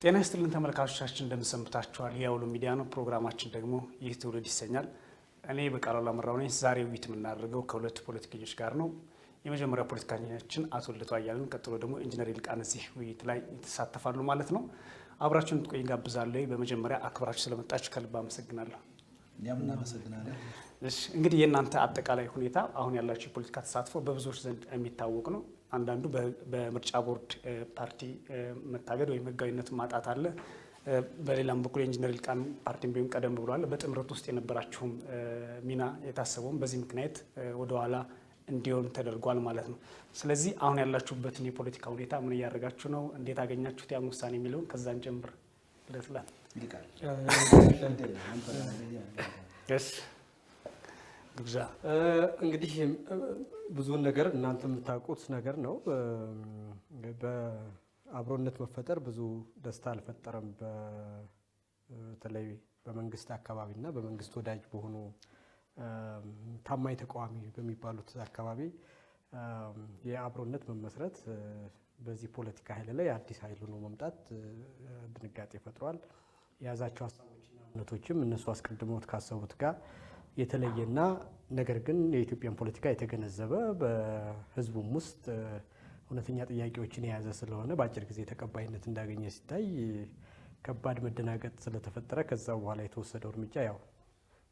ጤና ይስጥልን ተመልካቾቻችን እንደምሰምታችኋል። ያውሉ ሚዲያ ነው። ፕሮግራማችን ደግሞ ይህ ትውልድ ይሰኛል። እኔ በቃሉ አላመራው ነኝ። ዛሬ ውይይት የምናደርገው ከሁለት ፖለቲከኞች ጋር ነው። የመጀመሪያው ፖለቲከኛችን አቶ ልደቱ አያሌው፣ ቀጥሎ ደግሞ ኢንጂነር ይልቃል እዚህ ውይይት ላይ ይተሳተፋሉ ማለት ነው። አብራችሁን እንድትቆዩ ጋብዛለሁ። በመጀመሪያ አክብራችሁ ስለመጣችሁ ከልብ አመሰግናለሁ። እኛም እናመሰግናለን። እሺ፣ እንግዲህ የእናንተ አጠቃላይ ሁኔታ አሁን ያላችሁ የፖለቲካ ተሳትፎ በብዙዎች ዘንድ የሚታወቅ ነው። አንዳንዱ በምርጫ ቦርድ ፓርቲ መታገድ ወይም ህጋዊነት ማጣት አለ። በሌላም በኩል ኢንጂነር ይልቃል ፓርቲም ቢሆን ቀደም ብሏል። በጥምረት ውስጥ የነበራችሁም ሚና የታሰበውም በዚህ ምክንያት ወደ ኋላ እንዲሆን ተደርጓል ማለት ነው። ስለዚህ አሁን ያላችሁበትን የፖለቲካ ሁኔታ ምን እያደረጋችሁ ነው? እንዴት አገኛችሁት ያን ውሳኔ የሚለውን ከዛን ጀምር ለስላት ይልቃል። እሺ ግብዣ እንግዲህ ብዙ ነገር እናንተ የምታውቁት ነገር ነው። በአብሮነት መፈጠር ብዙ ደስታ አልፈጠረም። በተለይ በመንግስት አካባቢና በመንግስት ወዳጅ በሆኑ ታማኝ ተቃዋሚ በሚባሉት አካባቢ የአብሮነት መመስረት በዚህ ፖለቲካ ኃይል ላይ አዲስ ኃይል ሆኖ መምጣት ድንጋጤ ፈጥሯል። የያዛቸው ሀሳቦችና እምነቶችም እነሱ አስቀድመውት ካሰቡት ጋር የተለየና ነገር ግን የኢትዮጵያን ፖለቲካ የተገነዘበ በህዝቡም ውስጥ እውነተኛ ጥያቄዎችን የያዘ ስለሆነ በአጭር ጊዜ ተቀባይነት እንዳገኘ ሲታይ ከባድ መደናገጥ ስለተፈጠረ ከዛ በኋላ የተወሰደው እርምጃ ያው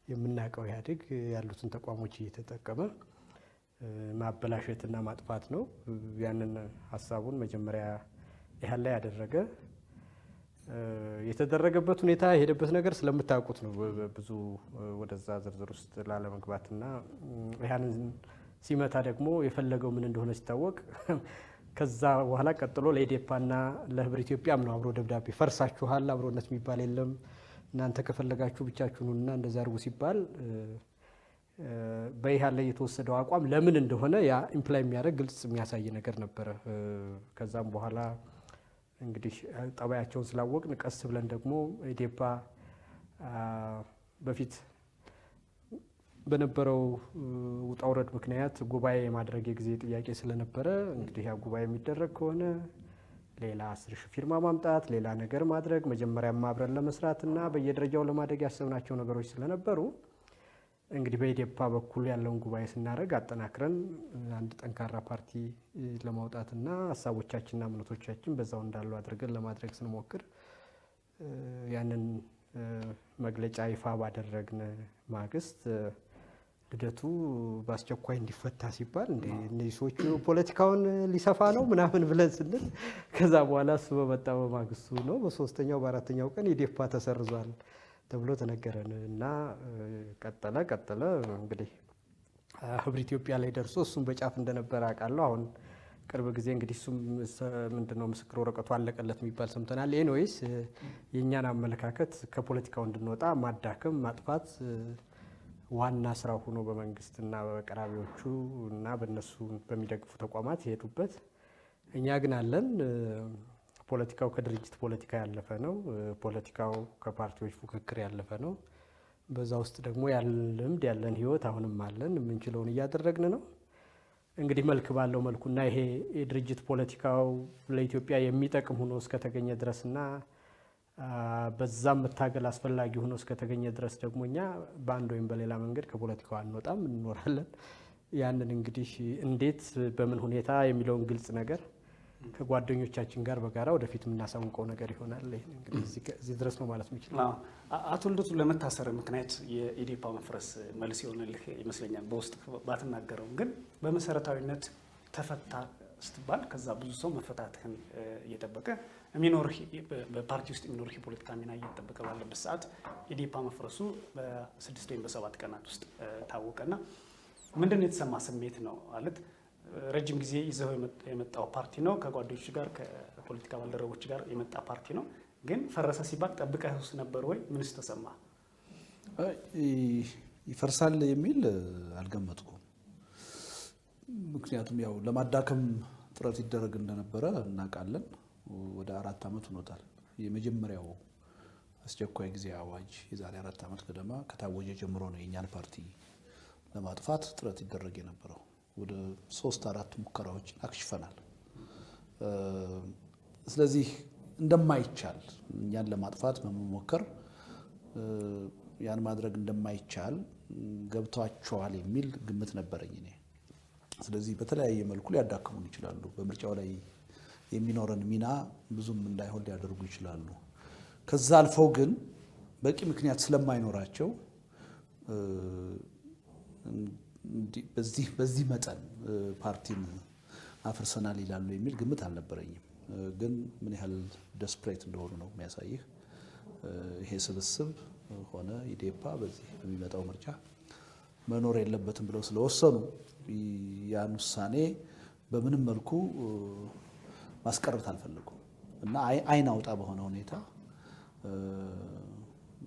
የምናውቀው ኢህአዴግ ያሉትን ተቋሞች እየተጠቀመ ማበላሸትና ማጥፋት ነው። ያንን ሀሳቡን መጀመሪያ ኢህአዴግ ላይ ያደረገ የተደረገበት ሁኔታ የሄደበት ነገር ስለምታውቁት ነው። ብዙ ወደዛ ዝርዝር ውስጥ ላለመግባትና ያንን ሲመታ ደግሞ የፈለገው ምን እንደሆነ ሲታወቅ ከዛ በኋላ ቀጥሎ ለኢዴፓና ለህብር ኢትዮጵያም ነው አብሮ ደብዳቤ ፈርሳችኋል፣ አብሮነት የሚባል የለም፣ እናንተ ከፈለጋችሁ ብቻችሁንና እንደዛ አድርጉ ሲባል በኢህአዴግ ላይ የተወሰደው አቋም ለምን እንደሆነ ያ ኢምፕላይ የሚያደርግ ግልጽ የሚያሳይ ነገር ነበረ። ከዛም በኋላ እንግዲህ ጠባያቸውን ስላወቅን ቀስ ብለን ደግሞ ኢዴፓ በፊት በነበረው ውጣውረድ ምክንያት ጉባኤ የማድረግ የጊዜ ጥያቄ ስለነበረ እንግዲህ ያ ጉባኤ የሚደረግ ከሆነ ሌላ 10,000 ፊርማ ማምጣት ሌላ ነገር ማድረግ መጀመሪያም አብረን ለመስራትና በየደረጃው ለማደግ ያሰብናቸው ነገሮች ስለነበሩ እንግዲህ በኢዴፓ በኩል ያለውን ጉባኤ ስናደርግ አጠናክረን አንድ ጠንካራ ፓርቲ ለማውጣትና ሀሳቦቻችንና እምነቶቻችን በዛው እንዳሉ አድርገን ለማድረግ ስንሞክር ያንን መግለጫ ይፋ ባደረግን ማግስት ልደቱ በአስቸኳይ እንዲፈታ ሲባል እነዚህ ሰዎች ፖለቲካውን ሊሰፋ ነው ምናምን ብለን ስንል ከዛ በኋላ እሱ በመጣ በማግስቱ ነው በሶስተኛው በአራተኛው ቀን ኢዴፓ ተሰርዟል ተብሎ ተነገረን እና ቀጠለ እንግዲህ ህብር ኢትዮጵያ ላይ ደርሶ እሱም በጫፍ እንደነበረ አውቃለሁ። አሁን ቅርብ ጊዜ እንግዲህ እሱም ምንድነው ምስክር ወረቀቱ አለቀለት የሚባል ሰምተናል። ወይስ የኛን አመለካከት ከፖለቲካው እንድንወጣ ማዳከም ማጥፋት ዋና ስራው ሆኖ በመንግስትና በቀራቢዎቹ እና በእነሱ በሚደግፉ ተቋማት ይሄዱበት፣ እኛ ግን አለን ፖለቲካው ከድርጅት ፖለቲካ ያለፈ ነው። ፖለቲካው ከፓርቲዎች ፉክክር ያለፈ ነው። በዛ ውስጥ ደግሞ ያለን ልምድ ያለን ህይወት አሁንም አለን። የምንችለውን እያደረግን ነው። እንግዲህ መልክ ባለው መልኩና ይሄ የድርጅት ፖለቲካው ለኢትዮጵያ የሚጠቅም ሆኖ እስከተገኘ ድረስና በዛም መታገል አስፈላጊ ሆኖ እስከተገኘ ድረስ ደግሞ እኛ በአንድ ወይም በሌላ መንገድ ከፖለቲካው አንወጣም፣ እንኖራለን። ያንን እንግዲህ እንዴት በምን ሁኔታ የሚለውን ግልጽ ነገር ከጓደኞቻችን ጋር በጋራ ወደፊት የምናሳውቀው ነገር ይሆናል። እንግዲህ እዚህ ድረስ ነው ማለት ነው። አቶ ልደቱ ለመታሰር ምክንያት የኢዴፓ መፍረስ መልስ ይሆንልህ ይመስለኛል። በውስጥ ባትናገረው ግን በመሰረታዊነት ተፈታ ስትባል ከዛ ብዙ ሰው መፈታትህን እየጠበቀ የሚኖር በፓርቲ ውስጥ የሚኖር የፖለቲካ ሚና እየተጠበቀ ባለበት ሰዓት ኢዴፓ መፍረሱ በ6 ወይም በ7 ቀናት ውስጥ ታወቀና ምንድነው የተሰማ ስሜት ነው ማለት? ረጅም ጊዜ ይዘው የመጣው ፓርቲ ነው። ከጓደኞች ጋር ከፖለቲካ ባልደረቦች ጋር የመጣ ፓርቲ ነው። ግን ፈረሰ ሲባል ጠብቀህስ ነበር ወይ? ምንስ ተሰማ? ይፈርሳል የሚል አልገመትኩም። ምክንያቱም ያው ለማዳከም ጥረት ይደረግ እንደነበረ እናውቃለን። ወደ 4 ዓመት ሆኖታል። የመጀመሪያው አስቸኳይ ጊዜ አዋጅ የዛሬ 4 ዓመት ገደማ ከታወጀ ጀምሮ ነው የኛን ፓርቲ ለማጥፋት ጥረት ይደረግ የነበረው። ወደ 3-4 ሙከራዎች አክሽፈናል። ስለዚህ እንደማይቻል እኛን ለማጥፋት መሞከር ያን ማድረግ እንደማይቻል ገብቷቸዋል የሚል ግምት ነበረኝ እኔ። ስለዚህ በተለያየ መልኩ ሊያዳክሙን ይችላሉ። በምርጫው ላይ የሚኖረን ሚና ብዙም እንዳይሆን ሊያደርጉ ይችላሉ። ከዛ አልፈው ግን በቂ ምክንያት ስለማይኖራቸው በዚህ መጠን ፓርቲን አፍርሰናል ይላሉ የሚል ግምት አልነበረኝም። ግን ምን ያህል ደስፕሬት እንደሆኑ ነው የሚያሳይህ። ይሄ ስብስብ ሆነ ኢዴፓ በዚህ በሚመጣው ምርጫ መኖር የለበትም ብለው ስለወሰኑ ያን ውሳኔ በምንም መልኩ ማስቀረት አልፈለጉም እና አይን አውጣ በሆነ ሁኔታ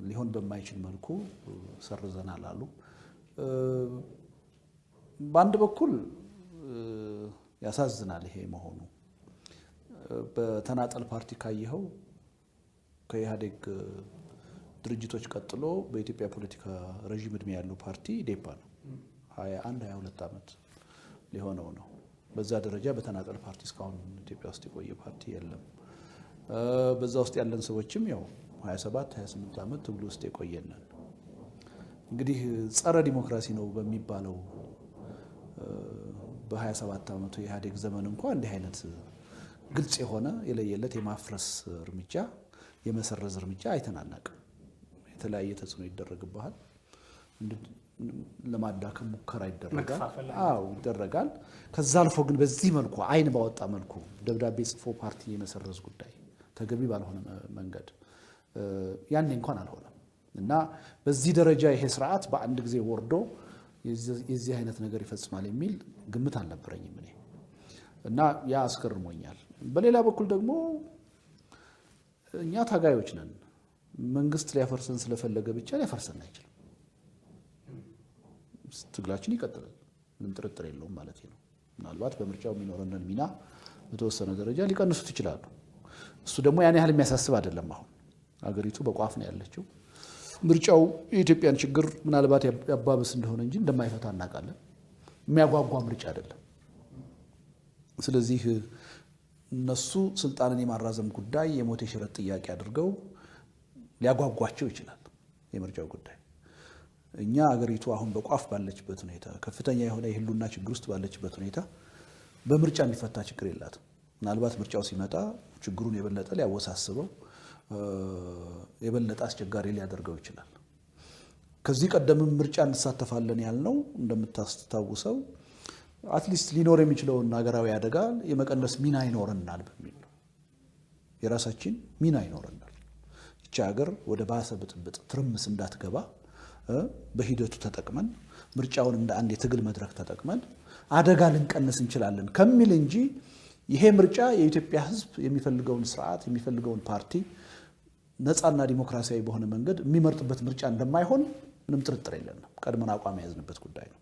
ሊሆን በማይችል መልኩ ሰርዘናል አሉ። በአንድ በኩል ያሳዝናል ይሄ መሆኑ። በተናጠል ፓርቲ ካየኸው ከኢህአዴግ ድርጅቶች ቀጥሎ በኢትዮጵያ ፖለቲካ ረጅም እድሜ ያለው ፓርቲ ኢዴፓ ነው። 21-22 ዓመት ሊሆነው ነው። በዛ ደረጃ በተናጠል ፓርቲ እስካሁን ኢትዮጵያ ውስጥ የቆየ ፓርቲ የለም። በዛ ውስጥ ያለን ሰዎችም ያው 27-28 ዓመት ትግል ውስጥ የቆየነን። እንግዲህ ጸረ ዲሞክራሲ ነው በሚባለው በ27 ዓመቱ የኢህአዴግ ዘመን እንኳን እንዲህ አይነት ግልጽ የሆነ የለየለት የማፍረስ እርምጃ የመሰረዝ እርምጃ አይተናናቅም። የተለያየ ተጽዕኖ ይደረግብሃል፣ ለማዳከም ሙከራ ይደረጋል። ይደረጋል። ከዛ አልፎ ግን በዚህ መልኩ አይን ባወጣ መልኩ ደብዳቤ ጽፎ ፓርቲ የመሰረዝ ጉዳይ ተገቢ ባልሆነ መንገድ ያኔ እንኳን አልሆነም እና በዚህ ደረጃ ይሄ ስርዓት በአንድ ጊዜ ወርዶ የዚህ አይነት ነገር ይፈጽማል የሚል ግምት አልነበረኝም እኔ እና ያ አስገርሞኛል። በሌላ በኩል ደግሞ እኛ ታጋዮች ነን። መንግስት ሊያፈርሰን ስለፈለገ ብቻ ሊያፈርሰን አይችልም። ትግላችን ይቀጥላል፣ ምንም ጥርጥር የለውም ማለት ነው። ምናልባት በምርጫው የሚኖረንን ሚና በተወሰነ ደረጃ ሊቀንሱት ይችላሉ። እሱ ደግሞ ያን ያህል የሚያሳስብ አይደለም። አሁን አገሪቱ በቋፍ ነው ያለችው። ምርጫው የኢትዮጵያን ችግር ምናልባት ያባብስ እንደሆነ እንጂ እንደማይፈታ እናውቃለን። የሚያጓጓ ምርጫ አይደለም። ስለዚህ እነሱ ስልጣንን የማራዘም ጉዳይ የሞት የሽረት ጥያቄ አድርገው ሊያጓጓቸው ይችላል የምርጫው ጉዳይ። እኛ አገሪቱ አሁን በቋፍ ባለችበት ሁኔታ፣ ከፍተኛ የሆነ የህልውና ችግር ውስጥ ባለችበት ሁኔታ በምርጫ የሚፈታ ችግር የላትም። ምናልባት ምርጫው ሲመጣ ችግሩን የበለጠ ሊያወሳስበው የበለጠ አስቸጋሪ ሊያደርገው ይችላል። ከዚህ ቀደምም ምርጫ እንሳተፋለን ያልነው እንደምታስታውሰው አትሊስት ሊኖር የሚችለውን ሀገራዊ አደጋ የመቀነስ ሚና ይኖረናል በሚል የራሳችን ሚና ይኖረናል። ይቺ ሀገር ወደ ባሰ ብጥብጥ ትርምስ እንዳትገባ በሂደቱ ተጠቅመን ምርጫውን እንደ አንድ የትግል መድረክ ተጠቅመን አደጋ ልንቀንስ እንችላለን ከሚል እንጂ ይሄ ምርጫ የኢትዮጵያ ሕዝብ የሚፈልገውን ስርዓት የሚፈልገውን ፓርቲ ነፃና ዲሞክራሲያዊ በሆነ መንገድ የሚመርጥበት ምርጫ እንደማይሆን ምንም ጥርጥር የለንም። ቀድመን አቋም ያዝንበት ጉዳይ ነው።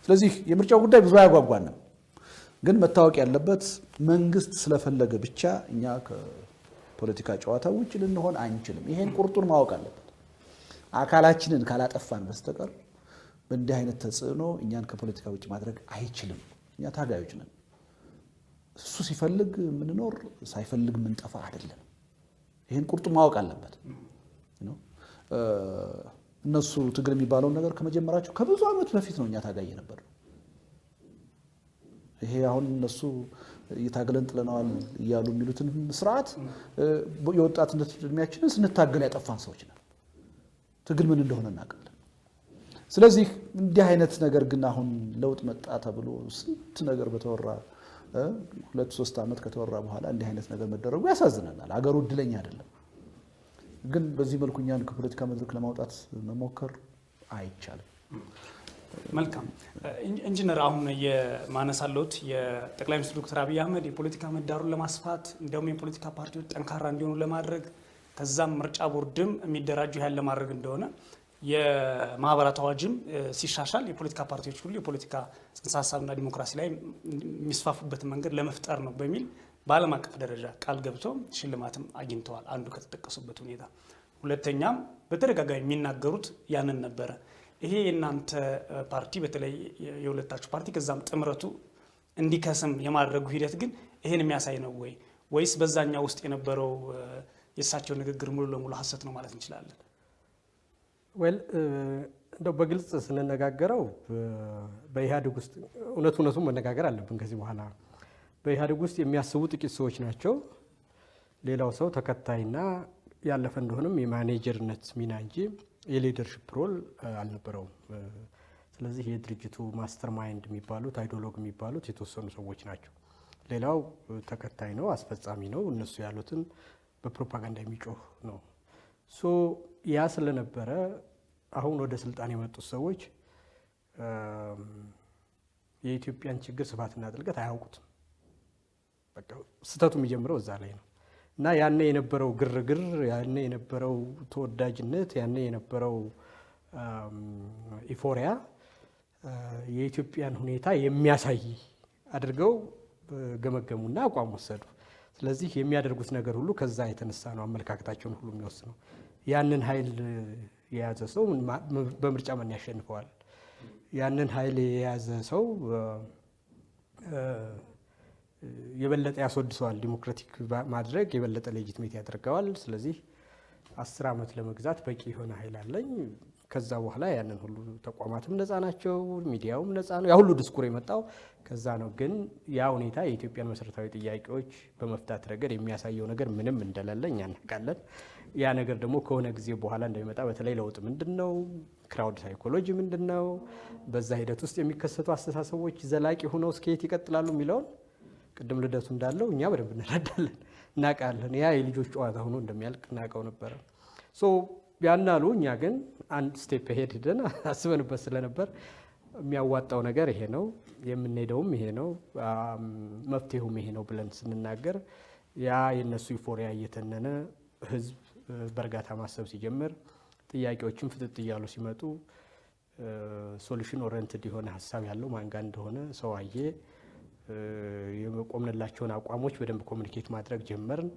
ስለዚህ የምርጫው ጉዳይ ብዙ አያጓጓንም። ግን መታወቅ ያለበት መንግስት ስለፈለገ ብቻ እኛ ከፖለቲካ ጨዋታ ውጭ ልንሆን አንችልም። ይሄን ቁርጡን ማወቅ አለበት። አካላችንን ካላጠፋን በስተቀር በእንዲህ አይነት ተጽዕኖ እኛን ከፖለቲካ ውጭ ማድረግ አይችልም። እኛ ታጋዮች ነን። እሱ ሲፈልግ ምንኖር ሳይፈልግ ምንጠፋ አይደለም። ይሄን ቁርጡ ማወቅ አለበት። እነሱ ትግል የሚባለውን ነገር ከመጀመራቸው ከብዙ ዓመት በፊት ነው እኛ ታጋይ ነበር። ይሄ አሁን እነሱ እየታገለን ጥለናል እያሉ የሚሉትን ስርዓት የወጣትነት እድሜያችንን ስንታገል ያጠፋን ሰዎች ነን። ትግል ምን እንደሆነ እናውቃለን። ስለዚህ እንዲህ አይነት ነገር ግን አሁን ለውጥ መጣ ተብሎ ስንት ነገር በተወራ 2-3 ዓመት ከተወራ በኋላ እንዲህ አይነት ነገር መደረጉ ያሳዝናል። አገሩ እድለኛ አይደለም። ግን በዚህ መልኩ እኛን ከፖለቲካ መድረክ ለማውጣት መሞከር አይቻልም። መልካም ኢንጂነር፣ አሁን የማነሳለሁት የጠቅላይ ሚኒስትር ዶክተር አብይ አህመድ የፖለቲካ ምህዳሩን ለማስፋት እንዲያውም የፖለቲካ ፓርቲዎች ጠንካራ እንዲሆኑ ለማድረግ ከዛም ምርጫ ቦርድም የሚደራጁ ያህል ለማድረግ እንደሆነ የማህበራት አዋጅም ሲሻሻል የፖለቲካ ፓርቲዎች ሁሉ የፖለቲካ ጽንሰ ሀሳብና ዲሞክራሲ ላይ የሚስፋፉበትን መንገድ ለመፍጠር ነው በሚል በዓለም አቀፍ ደረጃ ቃል ገብተው ሽልማትም አግኝተዋል። አንዱ ከተጠቀሱበት ሁኔታ። ሁለተኛም በተደጋጋሚ የሚናገሩት ያንን ነበረ። ይሄ የናንተ ፓርቲ በተለይ የሁለታችሁ ፓርቲ ከዛም ጥምረቱ እንዲከስም የማድረጉ ሂደት ግን ይሄን የሚያሳይ ነው ወይስ በዛኛው ውስጥ የነበረው የሳቸው ንግግር ሙሉ ለሙሉ ሐሰት ነው ማለት እንችላለን? ወል እንደው በግልጽ ስንነጋገረው በኢህአዴግ ውስጥ እውነቱን መነጋገር አለብን። ከዚህ በኋላ በኢህአዴግ ውስጥ የሚያስቡ ጥቂት ሰዎች ናቸው። ሌላው ሰው ተከታይና ያለፈ እንደሆነም የማኔጀርነት ሚና እንጂ የሊደርሺፕ ሮል አልነበረውም። ስለዚህ የድርጅቱ ማስተር ማይንድ የሚባሉት አይዲዮሎግ የሚባሉት የተወሰኑ ሰዎች ናቸው። ሌላው ተከታይ ነው፣ አስፈጻሚ ነው። እነሱ ያሉትን በፕሮፓጋንዳ የሚጮህ ነው። ሶ ያ ስለነበረ አሁን ወደ ስልጣን የመጡት ሰዎች የኢትዮጵያን ችግር ስፋትና ጥልቀት አያውቁትም። በቃ ስህተቱ የሚጀምረው እዛ ላይ ነው እና ያኔ የነበረው ግርግር፣ ያኔ የነበረው ተወዳጅነት፣ ያኔ የነበረው ኢፎሪያ የኢትዮጵያን ሁኔታ የሚያሳይ አድርገው ገመገሙና አቋም ወሰዱ። ስለዚህ የሚያደርጉት ነገር ሁሉ ከዛ የተነሳ ነው አመለካከታቸውን ሁሉ የሚወስነው። ያንን ኃይል የያዘ ሰው በምርጫ ማን ያሸንፈዋል? ያንን ኃይል የያዘ ሰው የበለጠ ያስወድሰዋል። ዲሞክራቲክ ማድረግ የበለጠ ሌጂቲሜት ያደርገዋል። ስለዚህ 10 ዓመት ለመግዛት በቂ የሆነ ኃይል አለኝ። ከዛ በኋላ ያንን ሁሉ ተቋማትም ነፃ ናቸው፣ ሚዲያውም ነፃ ነው። ያ ሁሉ ዲስኩር የመጣው ከዛ ነው። ግን ያ ሁኔታ የኢትዮጵያን መሰረታዊ ጥያቄዎች በመፍታት ረገድ የሚያሳየው ነገር ምንም እንደሌለ እኛ እናውቃለን። ያ ነገር ደግሞ ከሆነ ጊዜ በኋላ እንደሚመጣ በተለይ ለውጥ ምንድነው፣ ክራውድ ሳይኮሎጂ ምንድነው፣ በዛ ሂደት ውስጥ የሚከሰቱ አስተሳሰቦች ዘላቂ ሆነው እስከየት ይቀጥላሉ የሚለውን ቅድም ልደቱ እንዳለው እኛ በደንብ እንረዳለን፣ እናውቃለን። ያ የልጆች ጨዋታ ሆኖ እንደሚያልቅ እናውቀው ነበረ። ሶ ያናሉ እኛ ግን አንድ ስቴፕ ሄደን አስበንበት ስለነበር የሚያዋጣው ነገር ይሄ ነው፣ የምንሄደውም ይሄ ነው፣ መፍትሄውም ይሄ ነው ብለን ስንናገር ያ የነሱ ዩፎሪያ እየተነነ ህዝብ በእርጋታ ማሰብ ሲጀምር ጥያቄዎችን ፍጥጥ እያሉ ሲመጡ ሶሉሽን ኦሪየንትድ የሆነ ሀሳብ ያለው ማንጋ እንደሆነ ሰው አየ። የቆምንላቸውን አቋሞች በደንብ ኮሙኒኬት ማድረግ ጀመርን።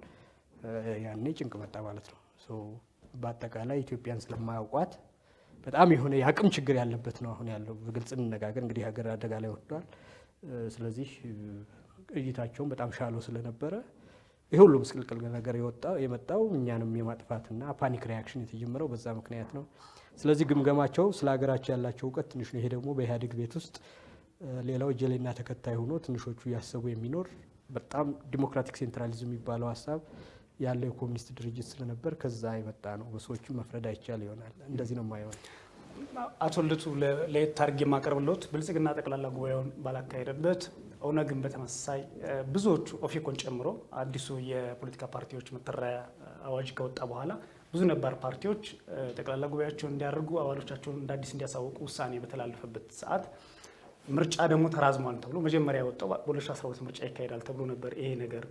ያኔ ጭንቅ መጣ ማለት ነው። በአጠቃላይ ኢትዮጵያን ስለማያውቋት በጣም የሆነ የአቅም ችግር ያለበት ነው አሁን ያለው። በግልጽ እንነጋገር እንግዲህ ሀገር አደጋ ላይ ወጥቷል። ስለዚህ እይታቸውን በጣም ሻሎ ስለነበረ ይሄ ሁሉ ምስቅልቅል ነገር የመጣው እኛንም የማጥፋትና ፓኒክ ሪያክሽን የተጀመረው በዛ ምክንያት ነው። ስለዚህ ግምገማቸው ስለ ሀገራቸው ያላቸው እውቀት ትንሽ ነው። ይሄ ደግሞ በኢህአዴግ ቤት ውስጥ ሌላው ጀሌና ተከታይ ሆኖ ትንሾቹ ያሰቡ የሚኖር በጣም ዲሞክራቲክ ሴንትራሊዝም የሚባለው ሀሳብ ያለው የኮሚኒስት ድርጅት ስለነበር ከዛ የመጣ ነው። በሰዎቹ መፍረድ አይቻል ይሆናል። እንደዚህ ነው የማይሆን። አቶ ልደቱ ለየት አድርጌ የማቀርብልዎት ብልጽግና ጠቅላላ ጉባኤውን ባላካሄደበት ኦነግን በተመሳሳይ ብዙዎቹ ኦፌኮን ጨምሮ አዲሱ የፖለቲካ ፓርቲዎች መጠሪያ አዋጅ ከወጣ በኋላ ብዙ ነባር ፓርቲዎች ጠቅላላ ጉባኤያቸውን እንዲያደርጉ አባሎቻቸውን እንደ አዲስ እንዲያሳውቁ ውሳኔ በተላለፈበት ሰዓት ምርጫ ደግሞ ተራዝሟል ተብሎ መጀመሪያ የወጣው በ2012 ምርጫ ይካሄዳል ተብሎ ነበር። ይሄ ነገር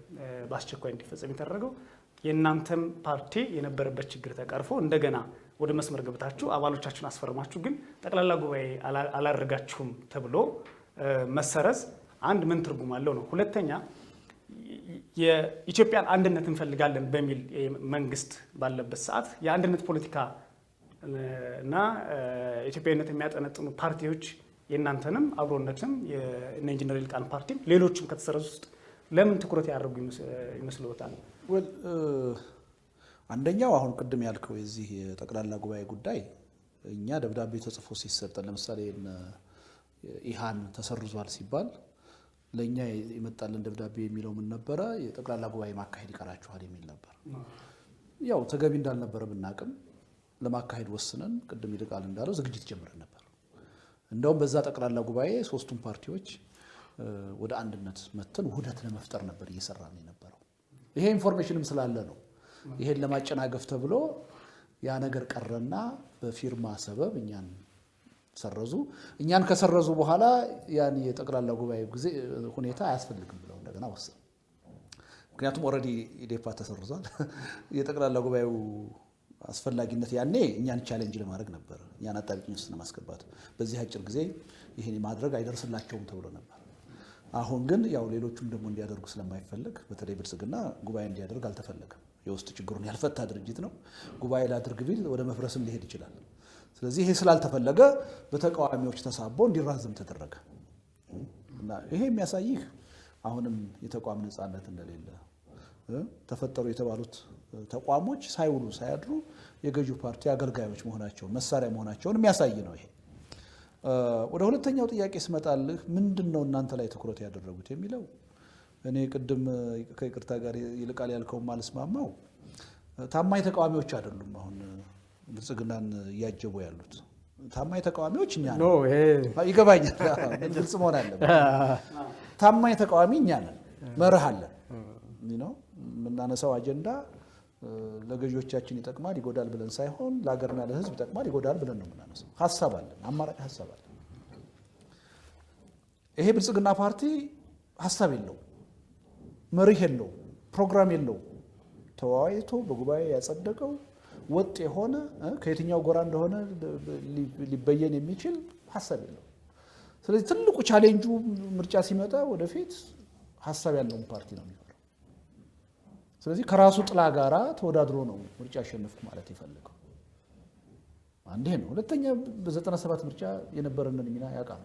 በአስቸኳይ እንዲፈጸም የተደረገው የእናንተም ፓርቲ የነበረበት ችግር ተቀርፎ እንደገና ወደ መስመር ገብታችሁ አባሎቻችሁን አስፈርማችሁ ግን ጠቅላላ ጉባኤ አላደረጋችሁም ተብሎ መሰረዝ አንድ ምን ትርጉም አለው ነው። ሁለተኛ የኢትዮጵያን አንድነት እንፈልጋለን በሚል መንግስት ባለበት ሰዓት የአንድነት ፖለቲካ እና ኢትዮጵያዊነት የሚያጠነጥኑ ፓርቲዎች የእናንተንም አብሮነትም የኢንጂነር ይልቃል ፓርቲም ሌሎችም ከተሰረዙ ውስጥ ለምን ትኩረት ያደርጉ ይመስልዎታል? አንደኛው አሁን ቅድም ያልከው የዚህ የጠቅላላ ጉባኤ ጉዳይ እኛ ደብዳቤ ተጽፎ ሲሰጠን ለምሳሌ ኢሃን ተሰርዟል ሲባል ለኛ የመጣልን ደብዳቤ የሚለው ምን ነበረ? የጠቅላላ ጉባኤ ማካሄድ ይቀራችኋል የሚል ነበር። ያው ተገቢ እንዳልነበረ ብናቅም ለማካሄድ ወስነን ቅድም ይልቃል እንዳለው ዝግጅት ጀምረን ነበር። እንደውም በዛ ጠቅላላ ጉባኤ ሶስቱም ፓርቲዎች ወደ አንድነት መተን ውህደት ለመፍጠር ነበር እየሰራን የነበረው። ይሄ ኢንፎርሜሽንም ስላለ ነው። ይሄን ለማጨናገፍ ተብሎ ያ ነገር ቀረና በፊርማ ሰበብ እኛን ሰረዙ። እኛን ከሰረዙ በኋላ ያን የጠቅላላ ጉባኤ ጊዜ ሁኔታ አያስፈልግም ብለው እንደገና ወሰኑ። ምክንያቱም ኦልሬዲ ኢዴፓ ተሰርዟል። የጠቅላላ ጉባኤው አስፈላጊነት ያኔ እኛን ቻሌንጅ ለማድረግ ነበር፣ እኛን አጣብቂኝ ውስጥ ለማስገባት በዚህ አጭር ጊዜ ይሄን ማድረግ አይደርስላቸውም ተብሎ ነበር። አሁን ግን ያው ሌሎቹም ደግሞ እንዲያደርጉ ስለማይፈልግ በተለይ ብልጽግና ጉባኤ እንዲያደርግ አልተፈለገም። የውስጥ ችግሩን ያልፈታ ድርጅት ነው። ጉባኤ ላድርግ ቢል ወደ መፍረስም ሊሄድ ይችላል። ስለዚህ ይሄ ስላልተፈለገ በተቃዋሚዎች ተሳቦ እንዲራዘም ተደረገ እና ይሄ የሚያሳይህ አሁንም የተቋም ነፃነት እንደሌለ ተፈጠሩ የተባሉት ተቋሞች ሳይውሉ ሳያድሩ የገዢው ፓርቲ አገልጋዮች መሆናቸው መሳሪያ መሆናቸውን የሚያሳይ ነው ይሄ ወደ ሁለተኛው ጥያቄ ስመጣልህ ምንድነው እናንተ ላይ ትኩረት ያደረጉት የሚለው እኔ ቅድም ከይቅርታ ጋር ይልቃል ያልከው ማልስማማው ታማኝ ተቃዋሚዎች አይደሉም አሁን ብልጽግናን ያጀቡ ያሉት ታማኝ ተቃዋሚዎች እኛ ነው ይሄ ይገባኛል ግልጽ መሆን አለበት ታማኝ ተቃዋሚ እኛ ነን መርህ አለን ነው ምናነሳው አጀንዳ ለገዢዎቻችን ይጠቅማል ይጎዳል ብለን ሳይሆን ለሀገርና ለህዝብ ይጠቅማል ይጎዳል ብለን ነው ምናነሳው ሐሳብ አለን አማራጭ ሐሳብ አለን ይሄ ብልጽግና ፓርቲ ሐሳብ የለው መርህ የለው ፕሮግራም የለው ተዋይቶ በጉባኤ ያጸደቀው ወጥ የሆነ ከየትኛው ጎራ እንደሆነ ሊበየን የሚችል ሐሳብ የለው ስለዚህ ትልቁ ቻሌንጁ ምርጫ ሲመጣ ወደፊት ሐሳብ ያለው ፓርቲ ነው የሚሆነው ስለዚህ ከራሱ ጥላ ጋራ ተወዳድሮ ነው ምርጫ ያሸነፍኩ ማለት ይፈልጋል አንዴ ነው ሁለተኛ በ97 ምርጫ የነበረንን ሚና ያውቃል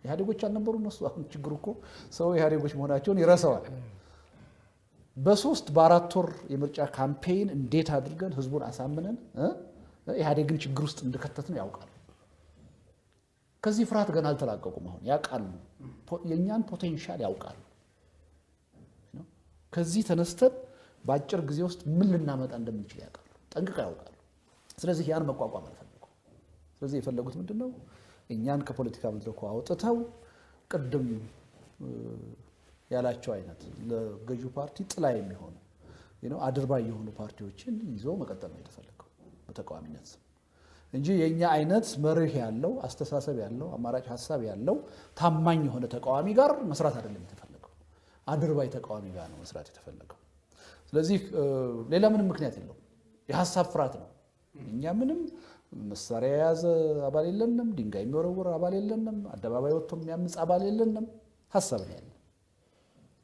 ኢህአዴጎች አልነበሩ እነሱ አሁን ችግሩ እኮ ሰው ኢህአዴጎች መሆናቸውን ይረሳዋል በ3 በ4 ወር የምርጫ ካምፔይን እንዴት አድርገን ህዝቡን አሳምነን ኢህአዴግን ችግር ውስጥ እንደከተትን ያውቃል ከዚህ ፍርሃት ገና አልተላቀቁም አሁን ያውቃሉ የኛን ፖቴንሻል ያውቃሉ ከዚህ ተነስተን በአጭር ጊዜ ውስጥ ምን ልናመጣ እንደምንችል ያውቃሉ ጠንቅቀው ያውቃሉ ስለዚህ ያን መቋቋም አልፈልጉ ስለዚህ የፈለጉት ምንድነው እኛን ከፖለቲካ መድረኩ አውጥተው ቅድም ያላቸው አይነት ለገዢው ፓርቲ ጥላ የሚሆኑ አድርባይ የሆኑ ፓርቲዎችን ይዞ መቀጠል ነው የተፈለገው በተቃዋሚነት እንጂ የኛ አይነት መርህ ያለው አስተሳሰብ ያለው አማራጭ ሐሳብ ያለው ታማኝ የሆነ ተቃዋሚ ጋር መስራት አይደለም የተፈለገው አድርባይ ተቃዋሚ ጋር ነው መስራት የተፈለገው ስለዚህ ሌላ ምንም ምክንያት የለው የሐሳብ ፍራት ነው እኛ ምንም መሳሪያ ያዘ አባል የለንም ድንጋይ የሚወረወር አባል የለንም አደባባይ ወጥቶ የሚያምጽ አባል የለንም ሐሳብ ነው ያለው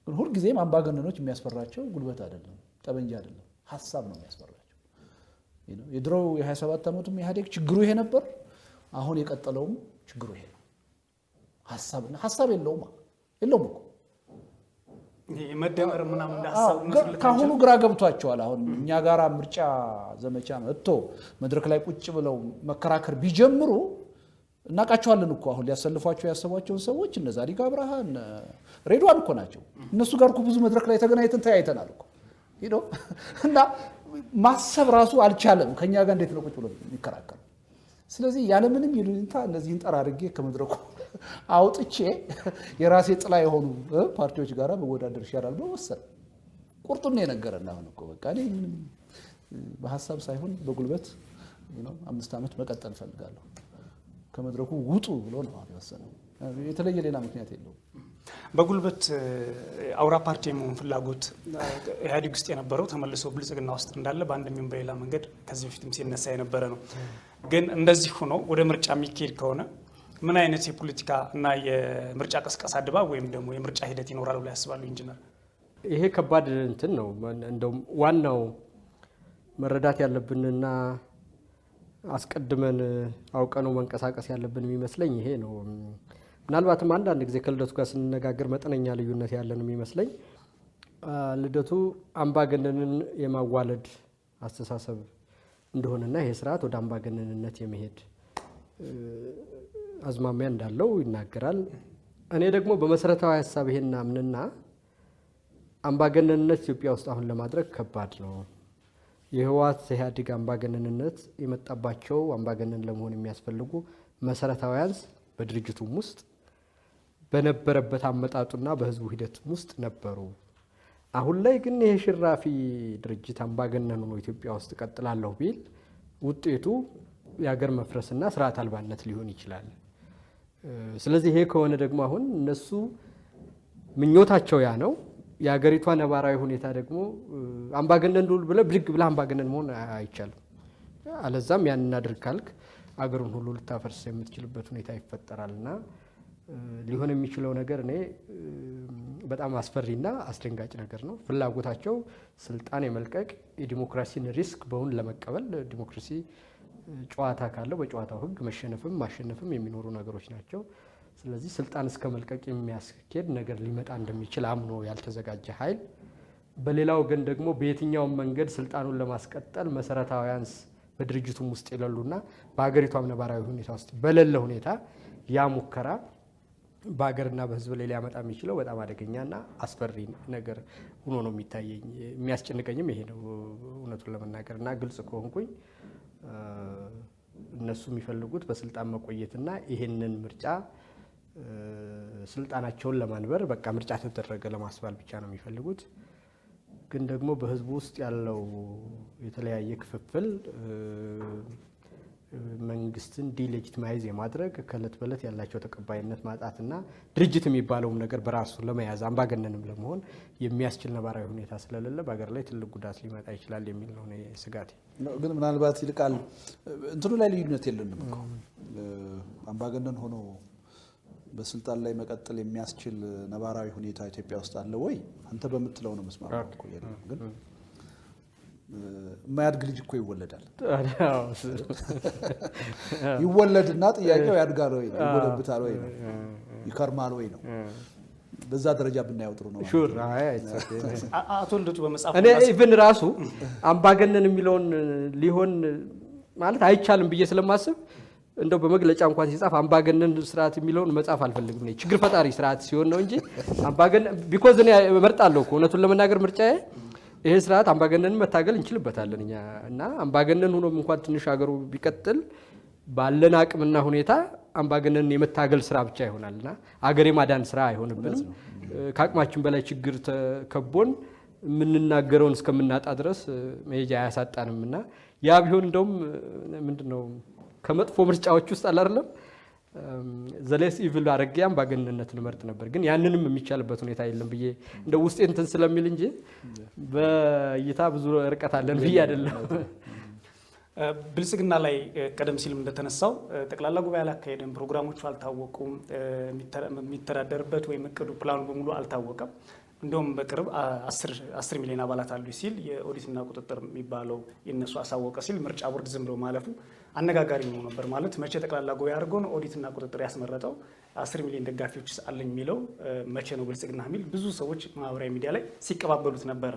ግን ሁሉ ጊዜም አምባገነኖች የሚያስፈራቸው ጉልበት አይደለም ጠበንጃ አይደለም ሐሳብ ነው የሚያስፈራቸው የድሮው የ27 ዓመቱም ኢህአዴግ ችግሩ ይሄ ነበር አሁን የቀጠለውም ችግሩ ይሄ ነው ሐሳብ የለውም እኮ መደመር ምናምን እንዳሰብ ካሁኑ ግራ ገብቷቸዋል አሁን እኛ ጋራ ምርጫ ዘመቻ መጥቶ መድረክ ላይ ቁጭ ብለው መከራከር ቢጀምሩ እናቃቸዋለን እኮ አሁን ሊያሰልፏቸው ያሰቧቸውን ሰዎች እነ ዛሪጋ ብርሃን ሬድዋን እኮ ናቸው እነሱ ጋር እኮ ብዙ መድረክ ላይ ተገናኝተን ተያይተናል እኮ እና ማሰብ ራሱ አልቻለም ከኛ ጋር እንዴት ነው ቁጭ ብሎ የሚከራከር ስለዚህ ያለ ምንም ይሉኝታ እነዚህን ጠራርጌ ከመድረኩ አውጥቼ የራሴ ጥላ የሆኑ ፓርቲዎች ጋራ በወዳደር ይሻላል በወሰን ቁርጡን ነው የነገረና አሁን እኮ በቃ እኔ በሐሳብ ሳይሆን በጉልበት 5 ዓመት መቀጠል ፈልጋለሁ ከመድረኩ ውጡ ብሎ ነው ያወሰነው የተለየ ሌላ ምክንያት የለውም በጉልበት አውራ ፓርቲ የመሆን ፍላጎት ኢህአዴግ ውስጥ የነበረው ተመልሶ ብልጽግና ውስጥ እንዳለ በአንድም በሌላ መንገድ ከዚህ በፊትም ሲነሳ የነበረ ነው ግን እንደዚህ ሆኖ ወደ ምርጫ የሚካሄድ ከሆነ ምን አይነት የፖለቲካ እና የምርጫ ቀስቀሳ ድባብ ወይም ደግሞ የምርጫ ሂደት ይኖራል ብለው ያስባሉ ኢንጂነር ይሄ ከባድ እንትን ነው እንደው ዋናው መረዳት ያለብንና አስቀድመን አውቀነው መንቀሳቀስ ያለብን የሚመስለኝ ይሄ ነው ምናልባትም አንዳንድ ጊዜ ከልደቱ ጋር ስንነጋገር መጠነኛ ልዩነት ያለን የሚመስለኝ ልደቱ አምባገነንን የማዋለድ አስተሳሰብ እንደሆነና ይሄ ስርዓት ወደ አምባገነንነት የመሄድ አዝማሚያ እንዳለው ይናገራል እኔ ደግሞ በመሰረታዊ ሐሳብ ይሄን አምንና አምባገነንነት ኢትዮጵያ ውስጥ አሁን ለማድረግ ከባድ ነው የህዋት ኢህአዴግ አምባገነንነት የመጣባቸው አምባገነን ለመሆን የሚያስፈልጉ መሰረታዊያንስ በድርጅቱም ውስጥ በነበረበት አመጣጡና በህዝቡ ሂደት ውስጥ ነበሩ አሁን ላይ ግን ይሄ ሽራፊ ድርጅት አምባገነን ነው ኢትዮጵያ ውስጥ ቀጥላለሁ ቢል ውጤቱ የሀገር መፍረስና ስርዓት አልባነት ሊሆን ይችላል ስለዚህ ይሄ ከሆነ ደግሞ አሁን እነሱ ምኞታቸው ያ ነው የሀገሪቷ ነባራዊ ሁኔታ ደግሞ አምባገነን ዱል ብድግ ብለ አምባገነን መሆን አይቻልም አለዛም ያን እናድርግ ካልክ አገሩን ሁሉ ልታፈርስ የምትችልበት ሁኔታ ይፈጠራልና ሊሆን የሚችለው ነገር እኔ በጣም አስፈሪና አስደንጋጭ ነገር ነው ፍላጎታቸው ስልጣን የመልቀቅ የዲሞክራሲን ሪስክ በሁን ለመቀበል ዲሞክራሲ ጨዋታ ካለው በጨዋታው ህግ መሸነፍም ማሸነፍም የሚኖሩ ነገሮች ናቸው። ስለዚህ ስልጣን እስከ መልቀቅ የሚያስኬድ ነገር ሊመጣ እንደሚችል አምኖ ያልተዘጋጀ ኃይል በሌላው ግን ደግሞ በየትኛው መንገድ ስልጣኑን ለማስቀጠል መሰረታዊያንስ በድርጅቱም ውስጥ ይለሉና በአገሪቷም ነባራዊ ሁኔታ ውስጥ በሌለ ሁኔታ ያ ሙከራ በአገርና በህዝብ ላይ ሊያመጣ የሚችለው በጣም አደገኛና አስፈሪ ነገር ሆኖ ነው የሚታየኝ። የሚያስጨንቀኝም ይሄ ነው እውነቱን ለመናገርና ግልጽ ከሆንኩኝ እነሱ የሚፈልጉት በስልጣን መቆየትና ይሄንን ምርጫ ስልጣናቸውን ለማንበር በቃ ምርጫ ተደረገ ለማስባል ብቻ ነው የሚፈልጉት። ግን ደግሞ በህዝቡ ውስጥ ያለው የተለያየ ክፍፍል መንግስትን ዲሌጂቲማይዝ የማድረግ ከለት በለት ያላቸው ተቀባይነት ማጣትና ድርጅት የሚባለውም ነገር በራሱ ለመያዝ አምባገነንም ለመሆን የሚያስችል ነባራዊ ሁኔታ ስለሌለ በአገር ላይ ትልቅ ጉዳት ሊመጣ ይችላል የሚል ነው ስጋቴ። ግን ምናልባት ይልቃል እንትኑ ላይ ልዩነት የለንም እኮ አምባገነን ሆኖ በስልጣን ላይ መቀጠል የሚያስችል ነባራዊ ሁኔታ ኢትዮጵያ ውስጥ አለ ወይ? አንተ በምትለው ነው መስማማት እኮ የለም። ግን የማያድግ ልጅ እኮ ይወለዳል። ይወለድና ጥያቄው ያድጋል ወይ ይጎለብታል ወይ ነው ይከርማል ወይ ነው። በዛ ደረጃ ብናየው ጥሩ ነው። ሹር አቶ ልደቱ በመጻፍ እኔ ኢቭን ራሱ አምባገነን የሚለውን ሊሆን ማለት አይቻልም ብዬ ስለማስብ እንደው በመግለጫ እንኳን ሲጻፍ አምባገነን ስርዓት የሚለውን መጻፍ አልፈልግም ነው። ችግር ፈጣሪ ስርዓት ሲሆን ነው እንጂ አምባገነን ቢኮዝ እኔ እመርጣለሁ እኮ እውነቱን ለመናገር ምርጫዬ ይሄ ስርዓት አምባገነንን መታገል እንችልበታለን እኛ እና አምባገነን ሆኖም እንኳን ትንሽ ሀገሩ ቢቀጥል ባለን አቅምና ሁኔታ አምባገነንን የመታገል ስራ ብቻ ይሆናልና አገር የማዳን ስራ አይሆንብንም። ከአቅማችን በላይ ችግር ተከቦን የምንናገረውን እስከምናጣ ድረስ መሄጃ አያሳጣንምና ያ ቢሆን እንደውም ምንድነው ከመጥፎ ምርጫዎች ውስጥ አለ አይደለም ዘሌስ ኢቪል አረጋም አምባገነንነትን መርጥ ነበር። ግን ያንንም የሚቻልበት ሁኔታ የለም ብዬ እንደ ውስጤ እንትን ስለሚል እንጂ በእይታ ብዙ ርቀት አለን ብዬ አይደለም። ብልጽግና ላይ ቀደም ሲልም እንደተነሳው ጠቅላላ ጉባኤ አላካሄደም፣ ፕሮግራሞቹ አልታወቁም፣ የሚተዳደርበት ወይ እቅዱ ፕላኑ በሙሉ አልታወቀም። እንደውም በቅርብ 10 ሚሊዮን አባላት አሉ ሲል የኦዲትና ቁጥጥር የሚባለው የነሱ አሳወቀ ሲል ምርጫ ቦርድ ዝም ብሎ ማለፉ አነጋጋሪ ነው ነበር። ማለት መቼ ጠቅላላ ጉባኤ አድርጎ ነው ኦዲትና ቁጥጥር ያስመረጠው? 10 ሚሊዮን ደጋፊዎች አለኝ የሚለው መቼ ነው ብልጽግና የሚል ብዙ ሰዎች ማህበራዊ ሚዲያ ላይ ሲቀባበሉት ነበር።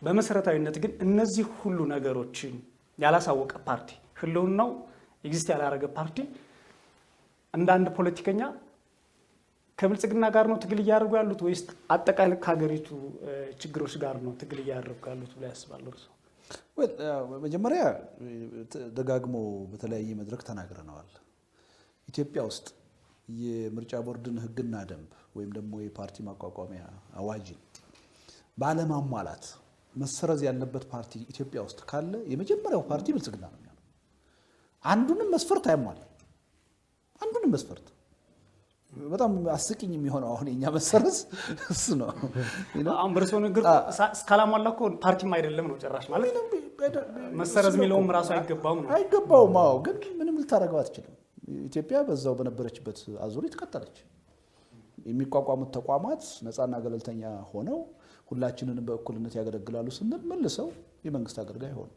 በመሰረታዊነት ግን እነዚህ ሁሉ ነገሮችን ያላሳወቀ ፓርቲ ህልውናው ኤግዚስት ያላረገ ፓርቲ እንደ አንድ ፖለቲከኛ ከብልጽግና ጋር ነው ትግል እያደረጉ ያሉት ወይስ አጠቃላይ ከሀገሪቱ ችግሮች ጋር ነው ትግል እያደረጉ ያሉት ብለው ያስባሉ? መጀመሪያ ደጋግሞ በተለያየ መድረክ ተናግረናል። ኢትዮጵያ ውስጥ የምርጫ ቦርድን ህግና ደንብ ወይም ደግሞ የፓርቲ ማቋቋሚያ አዋጅን ባለማሟላት መሰረዝ ያለበት ፓርቲ ኢትዮጵያ ውስጥ ካለ የመጀመሪያው ፓርቲ ብልጽግና ነው የሚሆነው። አንዱንም መስፈርት አያሟላም። አንዱንም መስፈርት በጣም አስቂኝ የሚሆነው አሁን የኛ መሰረዝ እሱ ነው። አሁን በርሶ ንግር እስካላሟላ እኮ ፓርቲም አይደለም ነው ጭራሽ ማለት መሰረዝ የሚለውም ራሱ አይገባውም ነው። አይገባውም። አዎ፣ ግን ምንም ልታረጋው አትችልም። ኢትዮጵያ በዛው በነበረችበት አዙሪት ቀጠለች። የሚቋቋሙት ተቋማት ነፃና ገለልተኛ ሆነው ሁላችንንም በእኩልነት ያገለግላሉ ስንል መልሰው የመንግስት አገልጋይ ሆኑ፣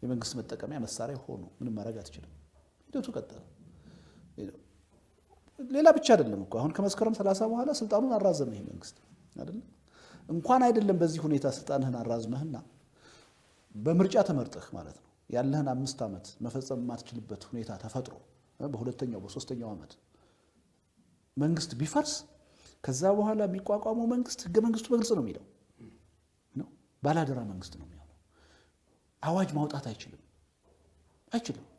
የመንግስት መጠቀሚያ መሳሪያ ሆኑ። ምንም ማድረግ አትችልም። ሂደቱ ቀጠለ። ሌላ ብቻ አይደለም እኮ አሁን ከመስከረም 30 በኋላ ስልጣኑን አራዘመ ይሄ መንግስት አይደለም። እንኳን አይደለም በዚህ ሁኔታ ስልጣንህን አራዝመህና በምርጫ ተመርጠህ ማለት ነው ያለህን 5 ዓመት መፈጸም የማትችልበት ሁኔታ ተፈጥሮ በሁለተኛው በሶስተኛው ዓመት መንግስት ቢፈርስ ከዛ በኋላ የሚቋቋመው መንግስት ህገ መንግስቱ በግልጽ ነው የሚለው ነው ባላደራ መንግስት ነው የሚሆነው። አዋጅ ማውጣት አይችልም።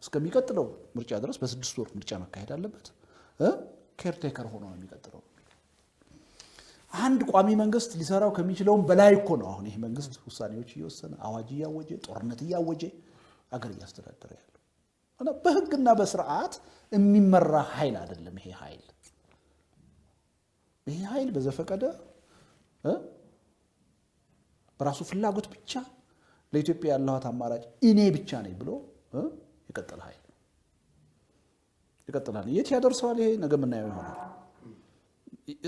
እስከሚቀጥለው ምርጫ ድረስ በ6 ወር ምርጫ መካሄድ አለበት። ኬርቴከር ሆኖ ነው የሚቀጥለው። አንድ ቋሚ መንግስት ሊሰራው ከሚችለውም በላይ እኮ ነው አሁን ይሄ መንግስት ውሳኔዎች እየወሰነ አዋጅ እያወጀ ጦርነት እያወጀ አገር እያስተዳደረ ያለው እና በህግና በስርዓት የሚመራ ኃይል አይደለም። ይሄ ኃይል በዘፈቀደ በራሱ ፍላጎት ብቻ ለኢትዮጵያ ያለዋት አማራጭ እኔ ብቻ ነኝ ብሎ ይቀጥላል ኃይል ይቀጥላል። የት ያደርሰዋል? ይሄ ነገ ምናየው ይሆናል።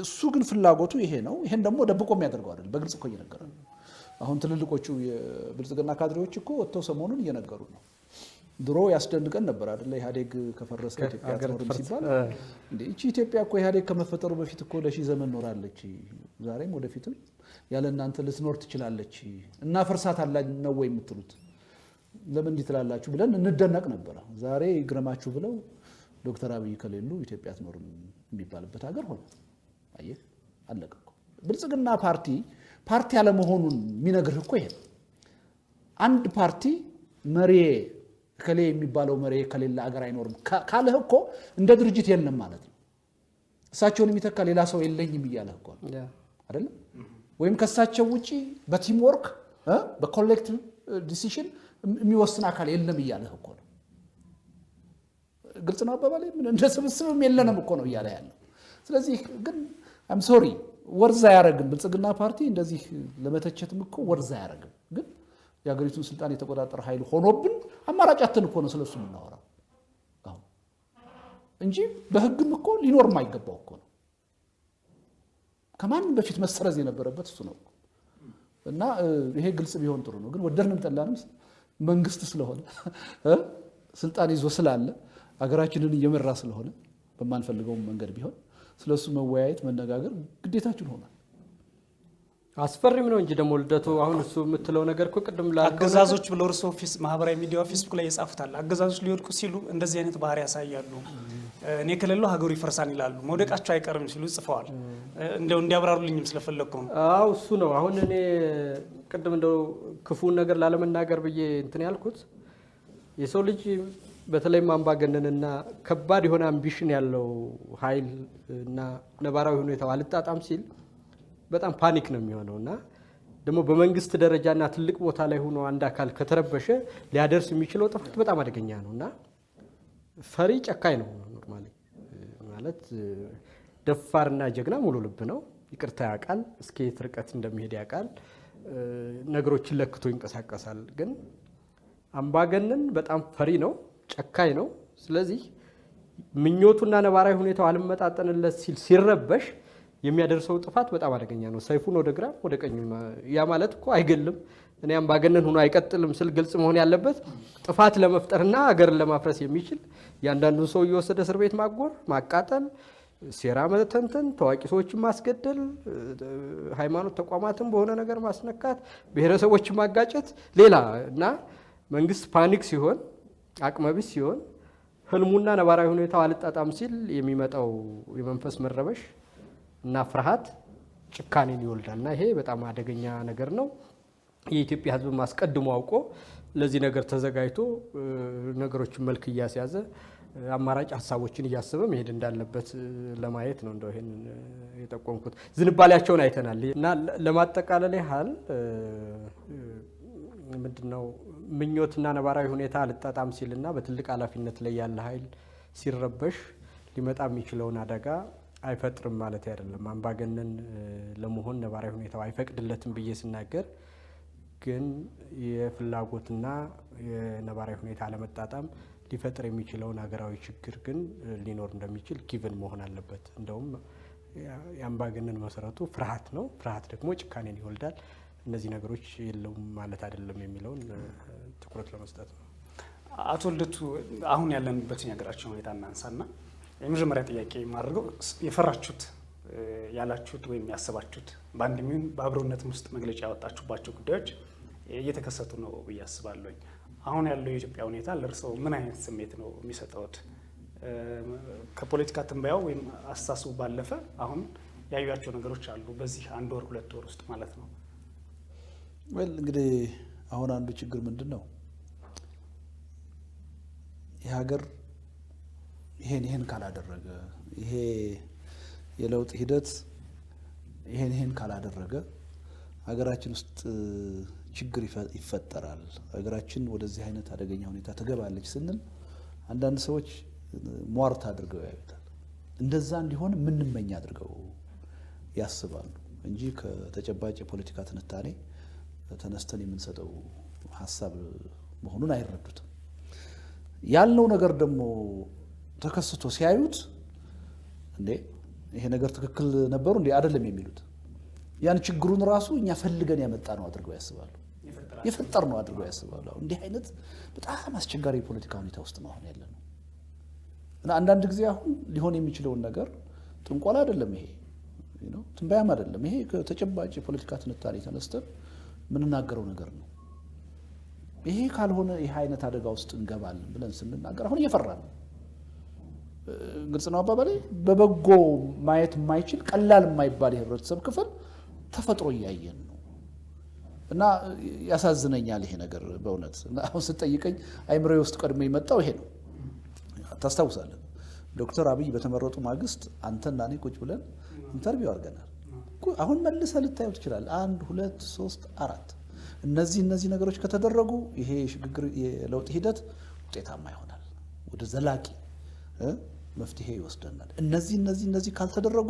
እሱ ግን ፍላጎቱ ይሄ ነው። ይሄን ደግሞ ደብቆ የሚያደርገው አይደል፣ በግልጽ እኮ እየነገረ ነው። አሁን ትልልቆቹ የብልጽግና ካድሬዎች እኮ ወጥተው ሰሞኑን እየነገሩ ነው። ድሮ ያስደንቀን ነበር አይደል ኢህአዴግ ከፈረሰ ኢትዮጵያ ተኖርም ሲባል እንዴ እቺ ኢትዮጵያ እኮ ኢህአዴግ ከመፈጠሩ በፊት እኮ ለሺ ዘመን ኖራለች ዛሬም ወደፊትም ያለ እናንተ ልትኖር ትችላለች እና ፈርሳታላችሁ ነው ወይ የምትሉት ለምን እንዲትላላችሁ ብለን እንደነቅ ነበር ዛሬ ይግረማችሁ ብለው ዶክተር አብይ ከሌሉ ኢትዮጵያ ትኖርም የሚባልበት ሀገር ሆነ አየህ አለቀ ብልጽግና ፓርቲ ያለ መሆኑን የሚነግርህ እኮ ይሄ አንድ ፓርቲ መሪ ከሌ የሚባለው መሪ ከሌላ ሀገር አይኖርም ካለህ እኮ እንደ ድርጅት የለም ማለት ነው እሳቸውን የሚተካ ሌላ ሰው የለኝም ይያለህ እኮ አይደል ወይም ከሳቸው ውጪ በቲም ወርክ በኮሌክቲቭ ዲሲዥን የሚወስን አካል የለም ይያለህ እኮ ነው ግልጽ ነው አባባሌ ምን እንደ ስብስብም የለንም እኮ ነው ይያለ ያለው ስለዚህ ግን I'm sorry ወርዛ ያረግም ብልጽግና ፓርቲ እንደዚህ ለመተቸትም እኮ ወርዛ ያረግም ግን ያገሪቱን ስልጣን የተቆጣጠረ ኃይል ሆኖብን አማራጫትን እኮ ነው ስለሱ እናወራው አሁን እንጂ በህግም እኮ ሊኖር ማይገባው እኮ ነው ከማን በፊት መሰረዝ የነበረበት እሱ ነው እና ይሄ ግልጽ ቢሆን ጥሩ ነው ግን ወደርንም ጠላንም መንግስት ስለሆነ ስልጣን ይዞ ስላለ አገራችንን እየመራ ስለሆነ በማንፈልገው መንገድ ቢሆን ስለሱ መወያየት መነጋገር ግዴታችን ሆኗል አስፈሪም ነው እንጂ ደሞ ልደቱ አሁን እሱ የምትለው ነገር እኮ ቅድም አገዛዞች ብለው እርሶ ማህበራዊ ሚዲያ ፌስቡክ ላይ ይጻፉታል አገዛዞች ሊወድቁ ሲሉ እንደዚህ አይነት ባህሪ ያሳያሉ እኔ ከሌለው ሀገሩ ይፈርሳን ይላሉ መውደቃቸው አይቀርም ሲሉ ጽፈዋል እንደው እንዲያብራሩልኝም ስለፈለኩ ነው አው እሱ ነው አሁን እኔ ቅድም እንደው ክፉን ነገር ላለመናገር ብዬ እንትን ያልኩት የሰው ልጅ በተለይ አምባገነንና ከባድ የሆነ አምቢሽን ያለው ኃይል እና ነባራዊ ሁኔታው አልጣጣም ሲል በጣም ፓኒክ ነው የሚሆነውና ደሞ በመንግስት ደረጃና ትልቅ ቦታ ላይ ሆኖ አንድ አካል ከተረበሸ ሊያደርስ የሚችለው ጥፋት በጣም አደገኛ ነውና ፈሪ ጨካኝ ነው ኖርማሊ ማለት ደፋርና ጀግና ሙሉ ልብ ነው ይቅርታ ያቃል እስከ ርቀት እንደሚሄድ ያቃል ነገሮችን ለክቶ ይንቀሳቀሳል ግን አምባገነን በጣም ፈሪ ነው ጨካኝ ነው ስለዚህ ምኞቱና ነባራዊ ሁኔታው አልመጣጠንለት ሲረበሽ የሚያደርሰው ጥፋት በጣም አደገኛ ነው ሰይፉን ወደ ግራ ወደ ቀኝ ያ ማለት እኮ አይገልም እኔ አምባገነን ሆኖ አይቀጥልም ስል ግልጽ መሆን ያለበት ጥፋት ለመፍጠርና ሀገርን ለማፍረስ የሚችል ያንዳንዱ ሰው እየወሰደ እስር ቤት ማጎር ማቃጠል ሴራ መተንተን ታዋቂ ሰዎችን ማስገደል ሃይማኖት ተቋማትን በሆነ ነገር ማስነካት ብሔረሰቦችን ማጋጨት ሌላ እና መንግስት ፓኒክ ሲሆን አቅመቢስ ሲሆን ህልሙና ነባራዊ ሁኔታው አልጣጣም ሲል የሚመጣው የመንፈስ መረበሽ እና ፍርሃት ጭካኔን ይወልዳልና ይሄ በጣም አደገኛ ነገር ነው የኢትዮጵያ ህዝብ ማስቀድሞ አውቆ ለዚህ ነገር ተዘጋጅቶ ነገሮችን መልክ ያስያዘ አማራጭ ሐሳቦችን ያሰበ መሄድ እንዳለበት ለማየት ነው እንደው ይሄን የጠቆምኩት ዝንባሌያቸውን አይተናል እና ለማጠቃለል ያህል ምንድነው ምኞትና ነባራዊ ሁኔታ አልጣጣም ሲልና በትልቅ ኃላፊነት ላይ ያለ ኃይል ሲረበሽ ሊመጣ የሚችለውን አደጋ አይፈጥርም ማለት አይደለም አምባገነን ለመሆን ነባራዊ ሁኔታው አይፈቅድለትም ብዬ ስናገር ግን የፍላጎትና የነባራዊ ሁኔታ አለመጣጣም ሊፈጥር የሚችለውን ሀገራዊ ችግር ግን ሊኖር እንደሚችል ጊቭን መሆን አለበት እንደውም የአምባገነን መሰረቱ ፍርሃት ነው ፍርሃት ደግሞ ጭካኔን ይወልዳል እነዚህ ነገሮች የለውም ማለት አይደለም የሚለውን ትኩረት ለመስጠት ነው አቶ ልደቱ አሁን ያለንበት የሀገራችን ሁኔታ እናንሳና የመጀመሪያ ጥያቄ ማድረገው የፈራችሁት ያላችሁት ወይም ያሰባችሁት ባንድሚን በአብሮነት ውስጥ መግለጫ ያወጣችሁባቸው ጉዳዮች እየተከሰቱ ነው በያስባለኝ አሁን ያለው የኢትዮጵያ ሁኔታ ለርሰው ምን አይነት ስሜት ነው የሚሰጠውት ከፖለቲካ ትንበያው ወይም አስተሳሰቡ ባለፈ አሁን ያዩያቸው ነገሮች አሉ በዚህ አንድ ወር ሁለት ወር ውስጥ ማለት ነው ወል እንግዲህ አሁን አንዱ ችግር ምንድነው የሀገር ይሄን ካላደረገ ይሄ የለውጥ ሂደት ይሄን ካላደረገ ሀገራችን ውስጥ ችግር ይፈጠራል ሀገራችን ወደዚህ አይነት አደገኛ ሁኔታ ተገባለች ስንል አንዳንድ ሰዎች ሟርት አድርገው ያዩታል እንደዛ እንዲሆን ምንመኝ አድርገው ያስባሉ እንጂ ከተጨባጭ ፖለቲካ ትንታኔ ተነስተን የምንሰጠው ሐሳብ መሆኑን አይረዱትም ያለው ነገር ደግሞ ተከስቶ ሲያዩት እንዴ ይሄ ነገር ትክክል ነበሩ እንዴ አይደለም የሚሉት ያን ችግሩን ራሱ እኛ ፈልገን ያመጣ ነው አድርገው ያስባሉ የፈጠርነው አድርገው ያስባሉ እንዲህ አይነት በጣም አስቸጋሪ ፖለቲካ ሁኔታ ውስጥ ነው አሁን ያለነው እና አንዳንድ ጊዜ አሁን ሊሆን የሚችለው ነገር ጥንቆላ አይደለም ይሄ ትንበያም አይደለም ይሄ ከተጨባጭ የፖለቲካ ትንታኔ ተነስተን ምንናገረው ነገር ነው ይሄ ካልሆነ ይሄ አይነት አደጋ ውስጥ እንገባለን ብለን ስንናገር አሁን እየፈራን ነው ግልጽ ነው አባባሌ በበጎ ማየት የማይችል ቀላል የማይባል የህብረተሰብ ክፍል ተፈጥሮ ያያየን ነው እና ያሳዝነኛል ይሄ ነገር በእውነት እና አሁን ስትጠይቀኝ አይምሮዬ ውስጥ ቀድሞ የመጣው ይሄ ነው ታስታውሳለህ ዶክተር አብይ በተመረጡ ማግስት አንተና እኔ ቁጭ ብለን ኢንተርቪው አድርገናል አሁን መልሰህ ልታየው ትችላለህ 1 2 3 4 እነዚህ ነገሮች ከተደረጉ ይሄ ሽግግር የለውጥ ሂደት ውጤታማ ይሆናል ወደ ዘላቂ መፍትሄ ይወስደናል እነዚህ ካልተደረጉ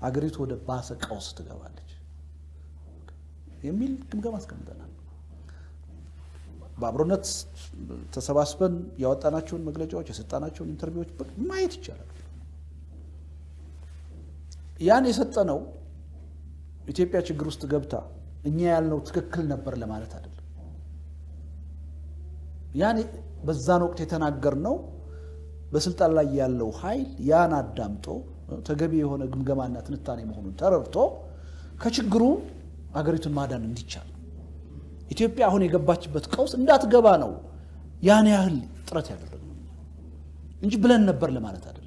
አገሪቱ ወደ ባሰ ቀውስ ትገባለች የሚል ግምገማ አስቀምጠናል በአብሮነት ተሰባስበን ያወጣናቸውን መግለጫዎች የሰጣናቸውን ኢንተርቪዎች ማየት ይቻላል ያን የሰጠነው ኢትዮጵያ ችግር ውስጥ ገብታ እኛ ያልነው ትክክል ነበር ለማለት አይደለም ያን በዛን ወቅት የተናገርነው በስልጣን ላይ ያለው ኃይል ያን አዳምጦ ተገቢ የሆነ ግምገማና ትንታኔ መሆኑን ተረድቶ ከችግሩ አገሪቱን ማዳን እንዲቻል ኢትዮጵያ አሁን የገባችበት ቀውስ እንዳትገባ ነው ያን ያህል ጥረት ያደረግነው እንጂ ብለን ነበር ለማለት አይደለም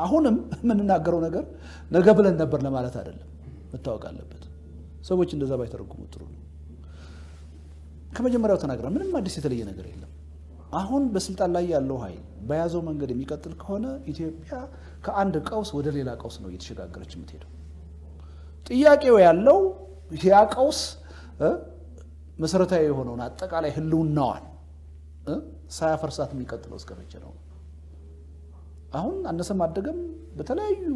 አሁንም ምንናገረው ነገር ነገ ብለን ነበር ለማለት አይደለም መታወቅ አለበት ሰዎች እንደዛ ባይተረጉሙ ጥሩ ነው ከመጀመሪያው ተናግረን ምንም አዲስ የተለየ ነገር የለም አሁን በስልጣን ላይ ያለው ኃይል በያዘው መንገድ የሚቀጥል ከሆነ ኢትዮጵያ ከአንድ ቀውስ ወደ ሌላ ቀውስ ነው እየተሸጋገረች የምትሄደው ጥያቄው ያለው ያ ቀውስ መሰረታዊ የሆነውን አጠቃላይ ህልውናዋን ሳያፈርሳት የሚቀጥለው እስከመቼ ነው አሁን አነሰም አደገም በተለያዩ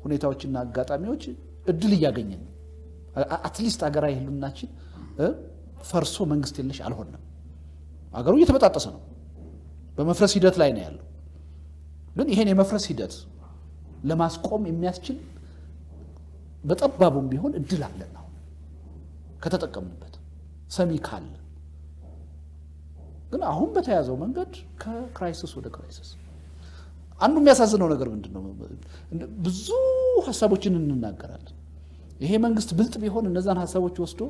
ሁኔታዎችና አጋጣሚዎች እድል እያገኘን አትሊስት አገራዊ ህልውናችን ፈርሶ መንግስት የለሽ አልሆነም አገሩ እየተበጣጠሰ ነው በመፍረስ ሂደት ላይ ነው ያለው ግን ይሄን የመፍረስ ሂደት ለማስቆም የሚያስችል በጠባቡም ቢሆን እድል አለን አሁን ከተጠቀምንበት ሰሚ ካለ ግን አሁን በተያዘው መንገድ ከክራይሲስ ወደ ክራይሲስ አንዱ የሚያሳዝነው ነገር ምንድነው ብዙ ሐሳቦችን እንናገራለን ይሄ መንግስት ብልጥ ቢሆን እነዛን ሐሳቦች ወስዶ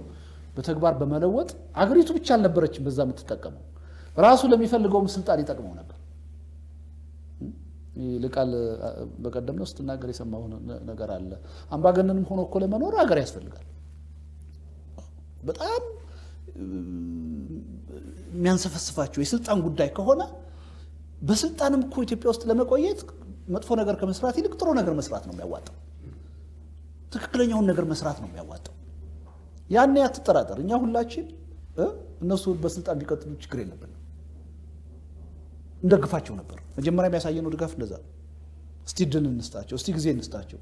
በተግባር በመለወጥ አገሪቱ ብቻ አልነበረችም በዛ የምትጠቀመው ራሱ ለሚፈልገው ስልጣን ይጠቅመው ነበር ይልቃል በቀደም ነው ስትናገር የሰማው ነገር አለ አምባገነንም ሆኖ እኮ ለመኖር አገር ያስፈልጋል በጣም የሚያንሰፈስፋቸው የስልጣን ጉዳይ ከሆነ በስልጣንም እኮ ኢትዮጵያ ውስጥ ለመቆየት መጥፎ ነገር ከመስራት ይልቅ ጥሩ ነገር መስራት ነው የሚያዋጣው ትክክለኛውን ነገር መስራት ነው የሚያዋጣው ያኔ አትጠራጠር እኛ ሁላችን እነሱ በስልጣን ቢቀጥሉ ችግር የለብንም እንደግፋቸው ነበር መጀመሪያ የሚያሳየነው ድጋፍ እንደዛ እስቲ ድል እንስጣቸው እስቲ ጊዜ እንስጣቸው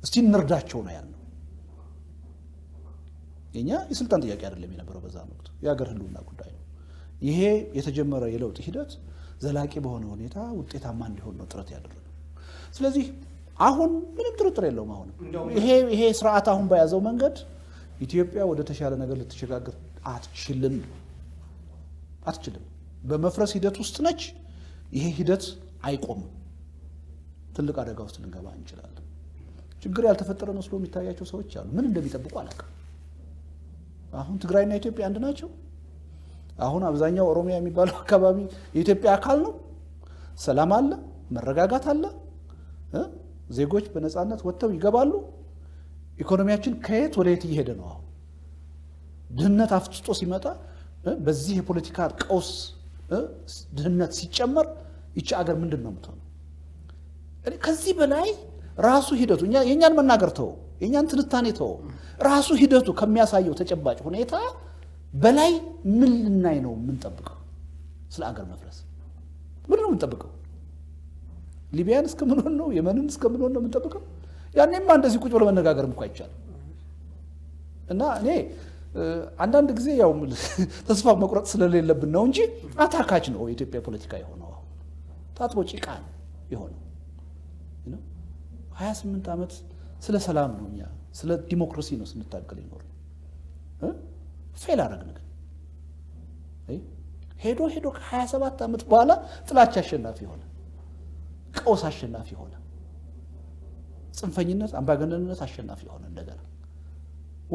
እስቲ እንርዳቸው ነው ያልነው የኛ የስልጣን ጥያቄ አይደለም የነበረው በዛ ወቅት የሀገር ህልውና ጉዳይ ነው ይሄ የተጀመረ የለውጥ ሂደት ዘላቂ በሆነ ሁኔታ ውጤታማ እንዲሆን ነው ጥረት ያደረገው ስለዚህ አሁን ምንም ጥርጥር የለውም አሁን ይሄ ስርዓት አሁን በያዘው መንገድ ኢትዮጵያ ወደ ተሻለ ነገር ልትሸጋገር አትችልም በመፍረስ ሂደት ውስጥ ነች ይሄ ሂደት አይቆምም ትልቅ አደጋ ውስጥ ልንገባ እንችላለን ችግር ያልተፈጠረ መስሎ የሚታያቸው ሰዎች አሉ ምን እንደሚጠብቁ አላውቅም አሁን ትግራይና ኢትዮጵያ አንድ ናቸው አሁን አብዛኛው ኦሮሚያ የሚባለው አካባቢ የኢትዮጵያ አካል ነው ሰላም አለ መረጋጋት አለ ዜጎች በነፃነት ወጥተው ይገባሉ ኢኮኖሚያችን ከየት ወደ የት እየሄደ ነው አሁን ድህነት አፍጥጦ ሲመጣ በዚህ የፖለቲካ ቀውስ ድህነት ሲጨመር ይቺ አገር ምንድነው የምትሆነው ከዚህ በላይ ራሱ ሂደቱ የኛን መናገር ተው የኛን ትንታኔ ተው ራሱ ሂደቱ ከሚያሳየው ተጨባጭ ሁኔታ በላይ ምን ልናይ ነው የምንጠብቀው ስለ አገር መፍረስ ምን ነው የምንጠብቀው ሊቢያን እስከምን ነው የመንን እስከምን ነው የምንጠብቀው ያኔማ እንደዚህ ቁጭ ብሎ መነጋገር እንኳን አይቻልም እና እኔ አንዳንድ ጊዜ ያው ተስፋ መቁረጥ ስለሌለብን ነው እንጂ አታካች ነው የኢትዮጵያ ፖለቲካ የሆነው ታጥቦ ጭቃ ነው የሆነው 28 ዓመት ስለ ሰላም ነው እኛ ስለ ዲሞክራሲ ነው ስንታገል ይኖር ፌል አደረግን ግን ሄዶ ከ27 ዓመት በኋላ ጥላቻ አሸናፊ ሆነ ቀውስ አሸናፊ ሆነ ጽንፈኝነት አምባገነንነት አሸናፊ ሆነ እንደገና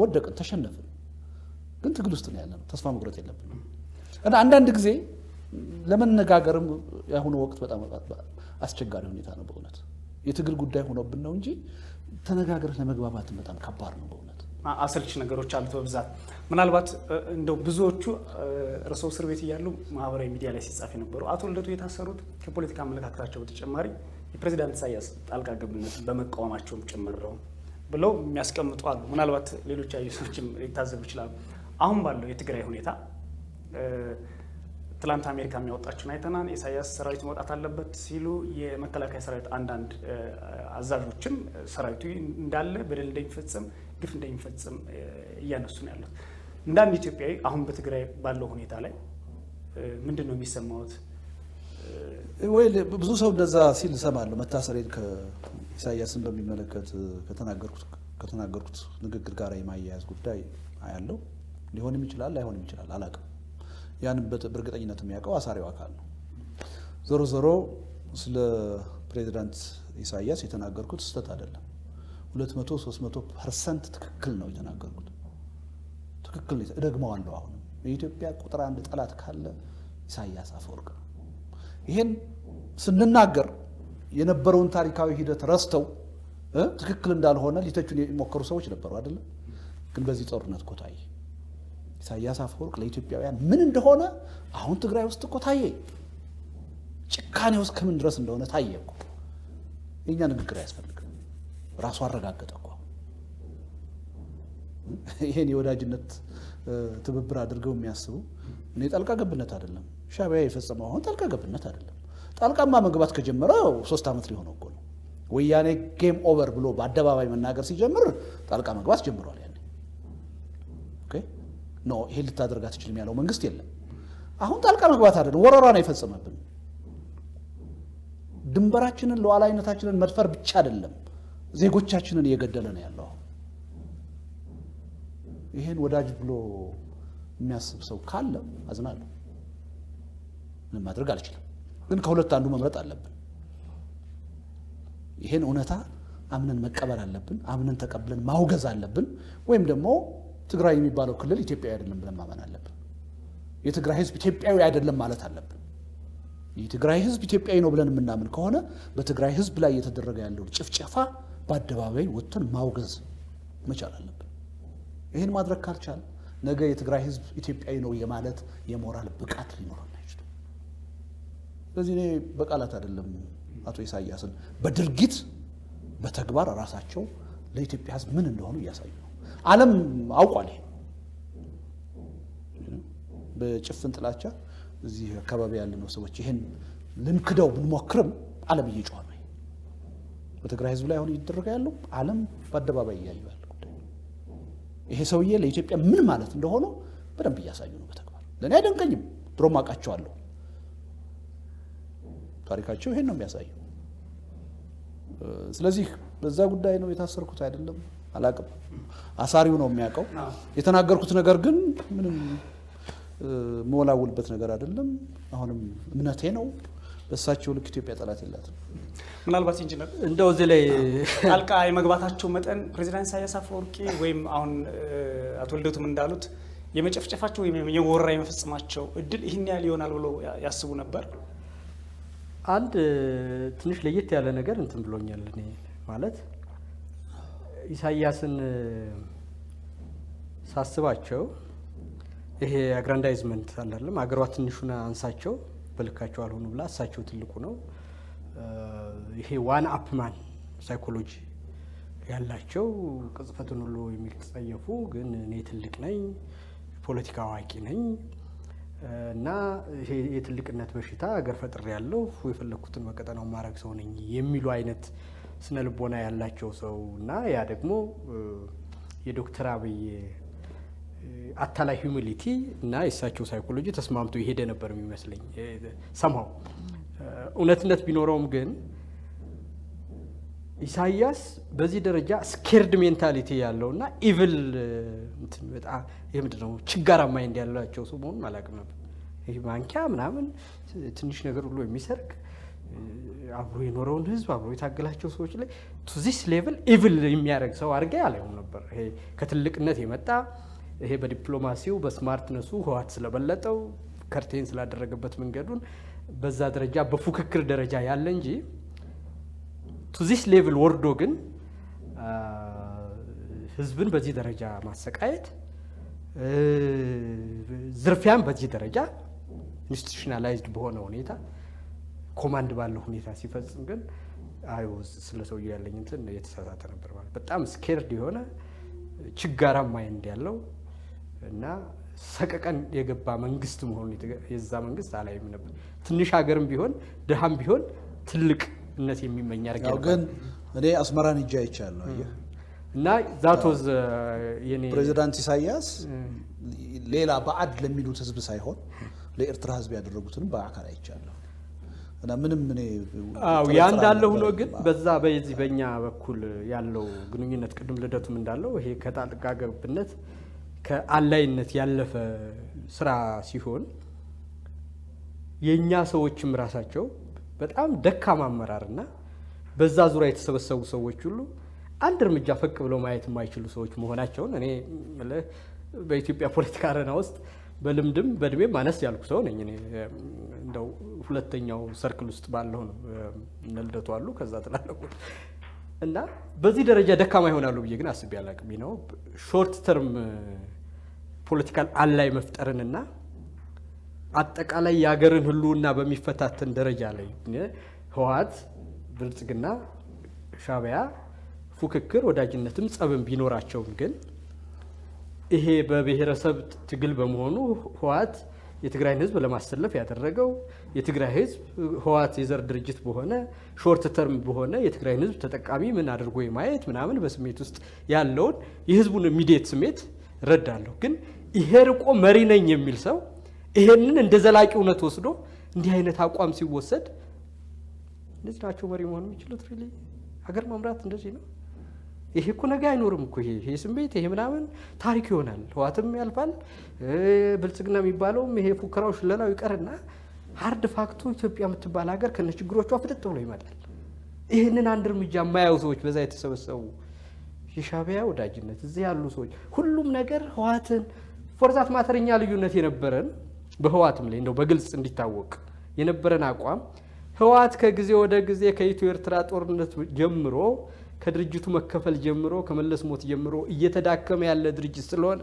ወደቅን ተሸነፍን ግን ትግል ውስጥ ነው ያለነው ተስፋ መቁረጥ የለብንም እና አንዳንድ ጊዜ ለመነጋገርም ያሁኑ ወቅት በጣም አስቸጋሪ ሁኔታ ነው በእውነት የትግል ጉዳይ ሆኖብን ነው እንጂ ተነጋግረን ለመግባባት በጣም ከባድ ነው በእውነት አሰልች ነገሮች አሉት በብዛት ምናልባት እንደው ብዙዎቹ ርዕሰ እስር ቤት እያሉ ማህበራዊ ሚዲያ ላይ ሲጻፍ የነበሩ አቶ ልደቱ የታሰሩት ከፖለቲካ አመለካከታቸው በተጨማሪ የፕሬዝዳንት ኢሳያስ ጣልቃ ገብነት በመቃወማቸውም ጭምር ነው ብለው የሚያስቀምጡ አሉ ምናልባት ሌሎች አዩሶችም ሊታዘቡ ይችላሉ አሁን ባለው የትግራይ ሁኔታ ትላንት አሜሪካ የሚያወጣችውን አይተናል ኢሳያስ ሰራዊት መውጣት አለበት ሲሉ የመከላከያ ሰራዊት አንዳንድ አዛዦችም ሰራዊቱ እንዳለ በደል እንደሚፈጽም ግፍ እንደሚፈጽም እያነሱ ነው ያሉት እንዳንድ ኢትዮጵያዊ አሁን በትግራይ ባለው ሁኔታ ላይ ምንድነው የሚሰማውት ወይ ብዙ ሰው እንደዛ ሲል ሰማለሁ መታሰሬን ከኢሳያስን በሚመለከት ከተናገርኩት ንግግር ጋር የማያያዝ ጉዳይ አያለው ሊሆንም ይችላል ላይሆንም ይችላል አላውቅም ያን በእርግጠኝነት የሚያውቀው አሳሪው አካል ነው ዞሮ ዞሮ ስለ ፕሬዝዳንት ኢሳያስ የተናገርኩት ስህተት አይደለም 200-300% ትክክል ነው የተናገርኩት ትክክል ነው እደግመዋለሁ አሁን የኢትዮጵያ ቁጥር አንድ ጠላት ካለ ኢሳያስ አፈወርቅ ነው ይሄን ስንናገር የነበረውን ታሪካዊ ሂደት ረስተው ትክክል እንዳልሆነ ሊተቹን የሞከሩ ሰዎች ነበሩ አይደል ግን በዚህ ጦርነት ኮታይ ኢሳያስ አፈወርቅ ለኢትዮጵያውያን ምን እንደሆነ አሁን ትግራይ ውስጥ እኮ ታየ ጭካኔ ውስጥ ከምን ድረስ እንደሆነ ታየ እኮ የኛ ንግግር ያስፈልጋል ራሱ አረጋገጠ እኮ ይሄን የወዳጅነት ትብብር አድርገው የሚያስቡ እኔ ጣልቃ ገብነት አይደለም ሻዕቢያ የፈጸመው አሁን ጣልቃ ገብነት አይደለም ጣልቃማ መግባት ከጀመረው 3 ዓመት ሊሆነው እኮ ነው ወያኔ ጌም ኦቨር ብሎ በአደባባይ መናገር ሲጀምር ጣልቃ መግባት ጀምሯል ያኔ ኦኬ ኖ ይሄ ልታደርጋ ትችልም ያለው መንግስት የለም አሁን ጣልቃ መግባት አይደለም ወረራ ነው የፈጸመብን ድንበራችንን ሉዓላዊነታችንን መድፈር ብቻ አይደለም ዜጎቻችንን እየገደለ ነው ያለው ይሄን ወዳጅ ብሎ የሚያስብ ሰው ካለ አዝናለሁ ምን ማድረግ አልችልም ግን ከሁለት አንዱ መምረጥ አለብን ይሄን እውነታ አምነን መቀበል አለብን አምነን ተቀብለን ማውገዝ አለብን ወይም ደግሞ ትግራይ የሚባለው ክልል ኢትዮጵያዊ አይደለም ብለን ማመን አለብን የትግራይ ህዝብ ኢትዮጵያዊ አይደለም ማለት አለብን የትግራይ ህዝብ ኢትዮጵያዊ ነው ብለን የምናምን ከሆነ በትግራይ ህዝብ ላይ እየተደረገ ያለው ጭፍጨፋ በአደባባይ ወጥተን ማውገዝ መቻል አለብን ይሄን ማድረግ ካልቻል ነገ የትግራይ ህዝብ ኢትዮጵያዊ ነው የማለት የሞራል ብቃት ሊኖረን አይችልም ስለዚህ እኔ በቃላት አይደለም አቶ ኢሳያስን በድርጊት በተግባር ራሳቸው ለኢትዮጵያ ህዝብ ምን እንደሆኑ እያሳዩ ነው ዓለም አውቋል ይሄ በጭፍን ጥላቻ እዚህ አካባቢ ያለነው ሰዎች ይሄን ልንክደው ብንሞክርም ዓለም እየጮኸ ነው በትግራይ ህዝብ ላይ አሁን እየተደረገ ያለው ዓለም በአደባባይ እያዩ ያለው ይሄ ሰውዬ ለኢትዮጵያ ምን ማለት እንደሆነ በደንብ እያሳዩ ነው በተግባር ለኔ አይደንቀኝም ድሮም አውቃቸዋለሁ ታሪካቸው ይሄን ነው የሚያሳየው ስለዚህ በዛ ጉዳይ ነው የታሰርኩት አይደለም አላቅም አሳሪው ነው የሚያውቀው የተናገርኩት ነገር ግን ምንም ሞላውልበት ነገር አይደለም አሁንም እምነቴ ነው በሳቸው ልክ ኢትዮጵያ ጠላት የላትም ምናልባት ኢንጂነር እንደው እዚህ ላይ ጣልቃ የመግባታቸው መጠን ፕሬዝዳንት ኢሳያስ አፈወርቂ ወይም አሁን አቶ ልደቱም እንዳሉት የመጨፍጨፋቸው ወይም የወረራ የመፈጸማቸው እድል ይህን ያህል ይሆናል ብሎ ያስቡ ነበር አንድ ትንሽ ለየት ያለ ነገር እንትን ብሎኛል እኔ ማለት ኢሳያስን ሳስባቸው ይሄ አግራንዳይዝመንት አይደለም አገሯ ትንሹና አንሳቸው በልካቸው አልሆኑ ብላ እሳቸው ትልቁ ነው ይሄ ዋን አፕማን ሳይኮሎጂ ያላቸው ቅጽፈቱን ሁሉ የሚጸየፉ ግን እኔ ትልቅ ነኝ ፖለቲካ አዋቂ ነኝ እና ይሄ የትልቅነት በሽታ አገር ፈጥሬ ያለው የፈለኩትን በቀጠናው ማረግ ሰው ነኝ የሚሉ አይነት ስነልቦና ያላቸው ሰው እና ያ ደግሞ የዶክተር አብይ አታላይ ሂዩሚሊቲ እና የሳቸው ሳይኮሎጂ ተስማምቶ ይሄደ ነበር የሚመስለኝ ሰማው እውነትነት ቢኖረውም ግን ኢሳያስ በዚህ ደረጃ ስኬርድ ሜንታሊቲ ያለውና ኢቪል እንትን በጣም የምንድነው ችጋራ ማይንድ ያላቸው ሰው መሆኑን አላውቅም ነበር። ይሄ ማንኪያ ምናምን ትንሽ ነገር ሁሉ የሚሰርቅ አብሮ የኖረውን ህዝብ አብሮ የታገላቸው ሰዎች ላይ ቱ ዚስ ሌቭል ኢቪል የሚያደርግ ሰው አድርጌ አላየሁም ነበር። ይሄ ከትልቅነት የመጣ ይሄ በዲፕሎማሲው በስማርትነሱ ህዋት ስለበለጠው ከርቴን ስላደረገበት መንገዱን በዛ ደረጃ በፉክክር ደረጃ ያለ እንጂ ቱ ዚስ ሌቭል ወርዶ ግን ህዝብን በዚህ ደረጃ ማሰቃየት ዝርፊያን በዚህ ደረጃ ኢንስቲቱሽናላይዝድ በሆነ ሁኔታ ኮማንድ ባለው ሁኔታ ሲፈጽም ግን አይወዝ ስለ ሰውዬው ያለኝ እንትን የተሳሳተ ነበር ማለት በጣም ስኬርድ የሆነ ችጋራ ማይንድ ያለው እና ሰቀቀን የገባ መንግስት መሆኑን የዛ መንግስት አላይም ነበር። ትንሽ ሀገርም ቢሆን ድሃም ቢሆን ትልቅነት የሚመኝ አርጋው ግን እኔ አስመራን ሂጄ አይቻለሁ እና ዛቶዝ የኔ ፕሬዝዳንት ኢሳያስ ሌላ ባዕድ ለሚሉት ህዝብ ሳይሆን ለኤርትራ ህዝብ ያደረጉትን በአካል አይቻለሁ እና ምንም እኔ ያ እንዳለ ሆኖ ግን በዛ በዚህ በእኛ በኩል ያለው ግንኙነት ቅድም ልደቱም እንዳለው ይሄ ከጣልቃ ገብነት ከአላይነት ያለፈ ስራ ሲሆን የኛ ሰዎችም ራሳቸው በጣም ደካማ አመራርና በዛ ዙሪያ የተሰበሰቡ ሰዎች ሁሉ አንድ እርምጃ ፈቅ ብለው ማየት የማይችሉ ሰዎች መሆናቸውን እኔ በኢትዮጵያ ፖለቲካ አረና ውስጥ በልምድም በእድሜም ማነስ ያልኩ ሰው ነኝ። እኔ እንደው ሁለተኛው ሰርክል ውስጥ ባለው ነው ልደቱ አሉ ከዛ ተላለቁት እና በዚህ ደረጃ ደካማ ይሆናሉ ብዬ ግን አስቤ አላቅም ነው ሾርት ተርም ፖለቲካል አላይ መፍጠርንና አጠቃላይ ያገርን ህልውና በሚፈታተን ደረጃ ላይ ህዋት ብልጽግና ሻዕቢያ ፉክክር ወዳጅነትም ጸብም ቢኖራቸው ግን ይሄ በብሔረሰብ ትግል በመሆኑ ህዋት የትግራይን ህዝብ ለማሰለፍ ያደረገው የትግራይ ህዝብ ህዋት የዘር ድርጅት በሆነ ሾርት ተርም በሆነ የትግራይን ህዝብ ተጠቃሚ ምን አድርጎ የማየት ምናምን በስሜት ውስጥ ያለውን የህዝቡን ኢሚዲየት ስሜት ረዳለሁ። ግን ይሄ ርቆ መሪ ነኝ የሚል ሰው ይሄንን እንደ ዘላቂ እውነት ወስዶ እንዲህ አይነት አቋም ሲወሰድ እንደዚህ ናቸው መሪ መሆን የሚችሉት ሪሊ ሀገር መምራት እንደዚህ ነው። ይሄ እኮ ነገ አይኖርም እኮ ይሄ ስሜት ይሄ ምናምን ታሪክ ይሆናል። ህዋትም ያልፋል ብልጽግና የሚባለውም ይሄ ፉከራው ሽለላው ይቀርና ሃርድ ፋክቱ ኢትዮጵያ የምትባል ሀገር ከነ ችግሮቿ ፍጥጥ ብሎ ይመጣል። ይሄንን አንድ እርምጃ የማያዩ ሰዎች በዛ የተሰበሰቡ የሻዕቢያ ወዳጅነት እዚህ ያሉ ሰዎች ሁሉም ነገር ህዋትን ፎርዛት ማተርኛ ልዩነት የነበረን በህዋትም ላይ እንደው በግልጽ እንዲታወቅ የነበረን አቋም ህዋት ከጊዜ ወደ ጊዜ ከኢትዮ ኤርትራ ጦርነት ጀምሮ ከድርጅቱ መከፈል ጀምሮ ከመለስ ሞት ጀምሮ እየተዳከመ ያለ ድርጅት ስለሆነ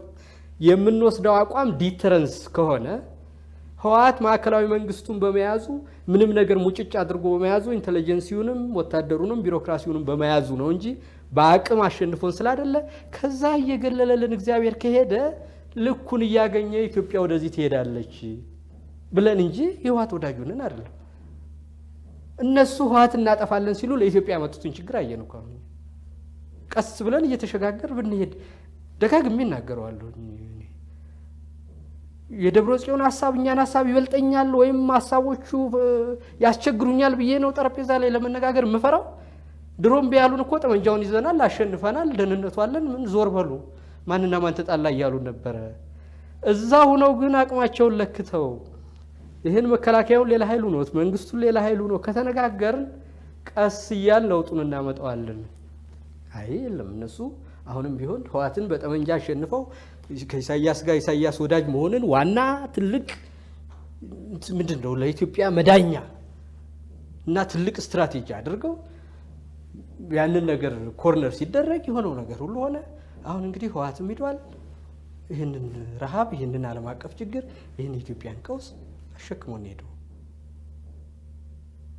የምንወስደው አቋም ዲተረንስ ከሆነ ህዋት ማዕከላዊ መንግስቱን በመያዙ ምንም ነገር ሙጭጭ አድርጎ በመያዙ ኢንተለጀንሲውንም ወታደሩንም ቢሮክራሲውንም በመያዙ ነው እንጂ በአቅም አሸንፎን ስላደለ ከዛ እየገለለልን እግዚአብሔር ከሄደ ልኩን እያገኘ ኢትዮጵያ ወደዚህ ትሄዳለች ብለን እንጂ ህዋት ወዳጁንን አይደለም። እነሱ ህዋት እናጠፋለን ሲሉ ለኢትዮጵያ ያመጡትን ችግር አየን እኮ ቀስ ብለን እየተሸጋገር ብንሄድ ደጋግሜ እናገረዋለሁ። የደብረ ጽዮን ሐሳብ እኛን ሐሳብ ይበልጠኛል ወይም ሐሳቦቹ ያስቸግሩኛል ብዬ ነው ጠረጴዛ ላይ ለመነጋገር ምፈራው። ድሮም ቢያሉን እኮ ጠመንጃውን ይዘናል አሸንፈናል ደህንነቱ አለን ምን ዞር በሉ ማንና ማን ተጣላ እያሉ ነበር። እዛ ሆነው ግን አቅማቸውን ለክተው ይሄን መከላከያውን ሌላ ኃይሉ ነው መንግስቱን ሌላ ኃይሉ ነው ከተነጋገርን ቀስ ይያል ለውጡን እናመጣዋለን። አይ የለም እነሱ አሁንም ቢሆን ህዋትን በጠመንጃ አሸንፈው ከኢሳያስ ጋር ኢሳያስ ወዳጅ መሆንን ዋና ትልቅ ምንድነው ለኢትዮጵያ መዳኛ እና ትልቅ ስትራቴጂ አድርገው ያንን ነገር ኮርነር ሲደረግ የሆነው ነገር ሁሉ ሆነ። አሁን እንግዲህ ህዋትም ሄዷል። ይሄንን ረሃብ ይሄንን ዓለም አቀፍ ችግር ይሄን ኢትዮጵያን ቀውስ አሸክሞ ነው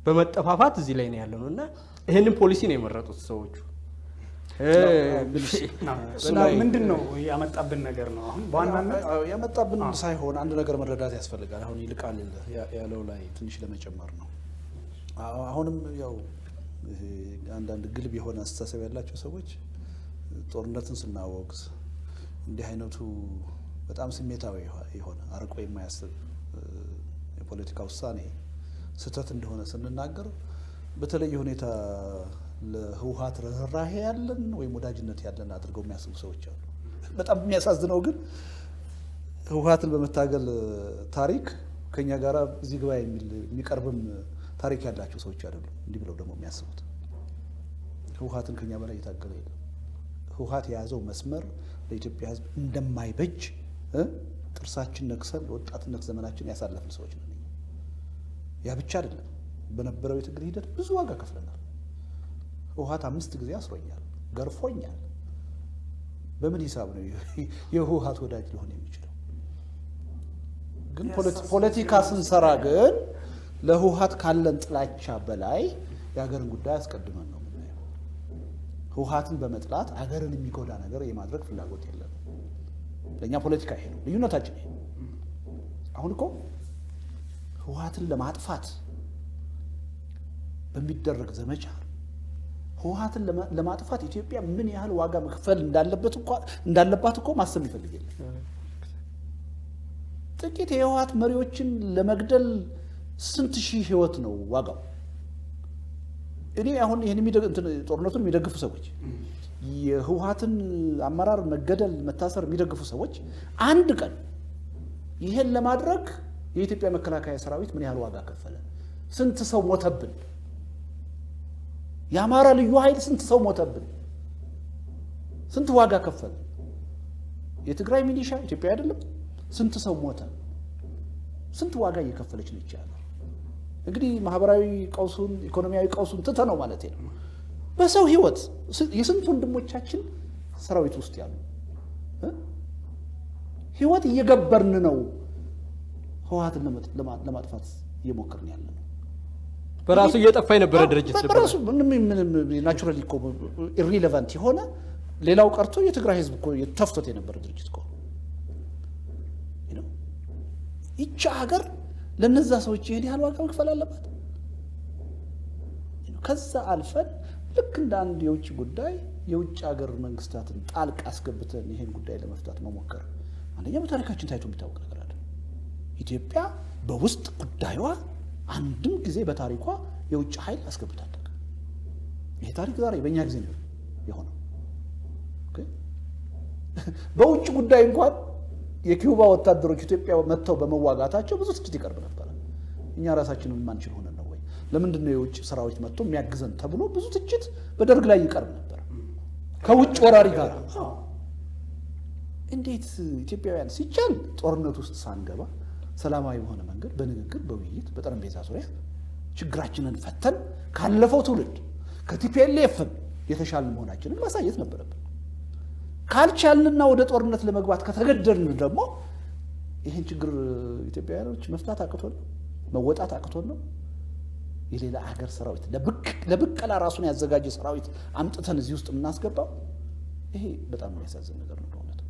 በመጠፋፋት እዚህ ላይ ነው ያለውና ይሄንን ፖሊሲ ነው የመረጡት ሰዎቹ። ምንድነው ያመጣብን ነገር ነው? አሁን በዋናነት ያመጣብን ሳይሆን አንድ ነገር መረዳት ያስፈልጋል። አሁን ይልቃል ያለው ላይ ትንሽ ለመጨመር ነው። አሁንም ያው አንዳንድ ግልብ የሆነ አስተሳሰብ ያላቸው ሰዎች ጦርነትን ስናወግዝ እንዲህ አይነቱ በጣም ስሜታዊ የሆነ አርቆ የማያስብ የፖለቲካ ውሳኔ ስህተት እንደሆነ ስንናገር በተለየ ሁኔታ ለህውሃት ርህራሄ ያለን ወይም ወዳጅነት ያለን አድርገው የሚያስቡ ሰዎች አሉ። በጣም የሚያሳዝነው ግን ህውሃትን በመታገል ታሪክ ከኛ ጋራ እዚህ ግባ የሚቀርብም ታሪክ ያላቸው ሰዎች አይደሉም። እንዲህ ብለው ደግሞ የሚያስቡት ህውሃትን ከኛ በላይ የታገለ የለም። ህውሃት የያዘው መስመር ለኢትዮጵያ ህዝብ እንደማይበጅ ጥርሳችን ነክሰን ወጣትነት ዘመናችን ያሳለፍን ሰዎች ነን። ያ ብቻ አይደለም፣ በነበረው የትግል ሂደት ብዙ ዋጋ ከፍለናል። ህውሃት 5 ጊዜ አስሮኛል፣ ገርፎኛል። በምን ሂሳብ ነው የህውሃት ወዳጅ ሊሆን የሚችለው? ግን ፖለቲካ ስንሰራ ግን ለህውሃት ካለን ጥላቻ በላይ የሀገርን ጉዳይ አስቀድመን ነው የምናየው። ህውሃትን በመጥላት አገርን የሚጎዳ ነገር የማድረግ ፍላጎት የለም። ለእኛ ፖለቲካ ይሄ ነው ልዩነታችን። ይሄ አሁን እኮ ህውሃትን ለማጥፋት በሚደረግ ዘመቻ ህውሃትን ለማጥፋት ኢትዮጵያ ምን ያህል ዋጋ መክፈል እንዳለባት እኮ ማሰብ ይፈልግ የለም። ጥቂት የህውሃት መሪዎችን ለመግደል ስንት ሺህ ህይወት ነው ዋጋው? እኔ አሁን ይሄን ጦርነቱን የሚደግፉ ሰዎች የህውሃትን አመራር መገደል መታሰር የሚደግፉ ሰዎች አንድ ቀን ይሄን ለማድረግ የኢትዮጵያ መከላከያ ሰራዊት ምን ያህል ዋጋ ከፈለ? ስንት ሰው ሞተብን? የአማራ ልዩ ኃይል ስንት ሰው ሞተብን? ስንት ዋጋ ከፈለ? የትግራይ ሚሊሻ ኢትዮጵያ አይደለም ስንት ሰው ሞተ? ስንት ዋጋ እየከፈለች ነው ይቻላል። እንግዲህ ማህበራዊ ቀውሱን ኢኮኖሚያዊ ቀውሱን ትተነው ማለት ነው። በሰው ህይወት የስንት ወንድሞቻችን ሰራዊት ውስጥ ያሉ ህይወት እየገበርን ነው ህውሃትን ለማጥፋት እየሞከርን ያለ ነው። በራሱ እየጠፋ የነበረ ድርጅት ነበር። በራሱ ምንም ናቹራሊ እኮ ኢሪሌቫንት የሆነ ሌላው ቀርቶ የትግራይ ህዝብ እኮ ተፍቶት የነበረ ድርጅት እኮ ነው። ይቺ ሀገር ለነዛ ሰዎች ይሄን ያህል ዋጋ መክፈል አለባት? ከዛ አልፈን ልክ እንደ አንድ የውጭ ጉዳይ የውጭ ሀገር መንግስታትን ጣልቃ አስገብተን ይሄን ጉዳይ ለመፍታት መሞከር አንደኛ በታሪካችን ታይቶ የሚታወቅ ነገር አለ። ኢትዮጵያ በውስጥ ጉዳይዋ አንድም ጊዜ በታሪኳ የውጭ ኃይል አስገብታለች። ይሄ ታሪክ ዛሬ በእኛ ጊዜ ነው የሆነው። በውጭ ጉዳይ እንኳን የኪዩባ ወታደሮች ኢትዮጵያ መጥተው በመዋጋታቸው ብዙ ትችት ይቀርብ ነበር። እኛ ራሳችንን ማንችል ሆነን ነው ወይ? ለምንድን ነው የውጭ ሰራዊት መጥቶ የሚያግዘን ተብሎ ብዙ ትችት በደርግ ላይ ይቀርብ ነበር ከውጭ ወራሪ ጋር። እንዴት ኢትዮጵያውያን ሲቻል ጦርነት ውስጥ ሳንገባ ሰላማዊ በሆነ መንገድ በንግግር በውይይት በጠረጴዛ ዙሪያ ችግራችንን ፈተን ካለፈው ትውልድ ከቲፒኤልኤፍም የተሻለ መሆናችንን ማሳየት ነበረብን። ካልቻልንና ወደ ጦርነት ለመግባት ከተገደድን ደግሞ ይሄን ችግር ኢትዮጵያውያኖች መፍታት አቅቶን መወጣት አቅቶን ነው የሌላ ሀገር ሰራዊት ለብቀላ ራሱን ያዘጋጀ ሰራዊት አምጥተን እዚህ ውስጥ የምናስገባው? ይሄ በጣም የሚያሳዝን ነገር ነው በእውነት።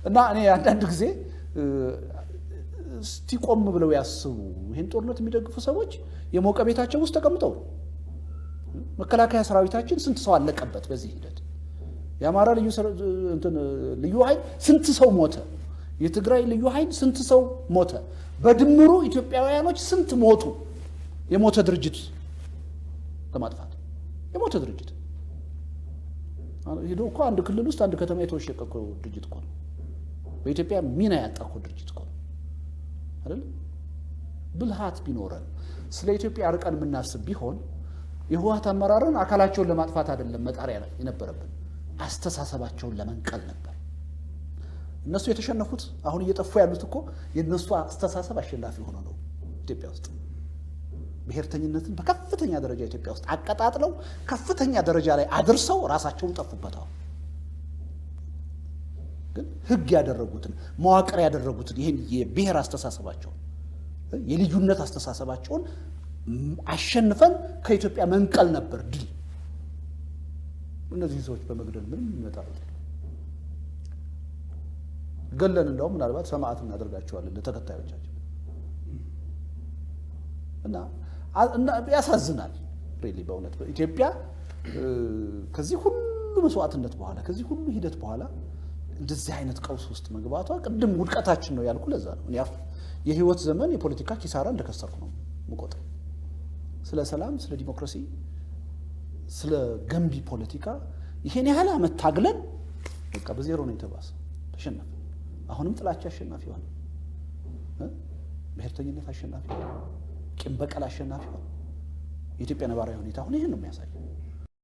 እና እኔ አንዳንድ ጊዜ እስቲ ቆም ብለው ያስቡ። ይሄን ጦርነት የሚደግፉ ሰዎች የሞቀ ቤታቸው ውስጥ ተቀምጠው መከላከያ ሰራዊታችን ስንት ሰው አለቀበት በዚህ ሂደት? የአማራ ልዩ ኃይል ስንት ሰው ሞተ? የትግራይ ልዩ ኃይል ስንት ሰው ሞተ? በድምሩ ኢትዮጵያውያኖች ስንት ሞቱ? የሞተ ድርጅት ለማጥፋት የሞተ ድርጅት ሄዶ እኮ አንድ ክልል ውስጥ አንድ ከተማ የተወሸቀ እኮ ድርጅት እኮ ነው። በኢትዮጵያ ሚና ያጣ እኮ ድርጅት እኮ ነው አይደል? ብልሃት ቢኖረን ስለ ኢትዮጵያ አርቀን የምናስብ ቢሆን የህወሓት አመራርን አካላቸውን ለማጥፋት አይደለም መጣሪያ የነበረብን፣ አስተሳሰባቸውን ለመንቀል ነበር። እነሱ የተሸነፉት አሁን እየጠፉ ያሉት እኮ የነሱ አስተሳሰብ አሸናፊ ሆኖ ነው። ኢትዮጵያ ውስጥ ብሔርተኝነትን በከፍተኛ ደረጃ ኢትዮጵያ ውስጥ አቀጣጥለው ከፍተኛ ደረጃ ላይ አድርሰው ራሳቸውን ጠፉበታል። ግን ህግ ያደረጉትን መዋቅር ያደረጉትን ይሄን የብሔር አስተሳሰባቸውን የልዩነት አስተሳሰባቸውን አሸንፈን ከኢትዮጵያ መንቀል ነበር ድል። እነዚህ ሰዎች በመግደል ምንም ይመጣል ገለን እንደውም ምናልባት ሰማዕት እናደርጋቸዋለን ለተከታዮቻችን። እና ያሳዝናል ሪሊ በእውነት ኢትዮጵያ ከዚህ ሁሉ መስዋዕትነት በኋላ ከዚህ ሁሉ ሂደት በኋላ እንደዚህ አይነት ቀውስ ውስጥ መግባቷ ቅድም ውድቀታችን ነው ያልኩ ለዛ ነው። የህይወት ዘመን የፖለቲካ ኪሳራ እንደከሰርኩ ነው የምቆጥረው። ስለ ሰላም ስለ ዲሞክራሲ ስለ ገንቢ ፖለቲካ ይሄን ያህል አመት ታግለን በቃ በዜሮ ነው የተባሰው ተሸነፈ አሁንም ጥላቻ አሸናፊ ሆነ ብሔርተኝነት አሸናፊ ሆነ ቂም በቀል አሸናፊ ሆነ የኢትዮጵያ ነባራዊ ሁኔታ አሁን ይሄን ነው የሚያሳየው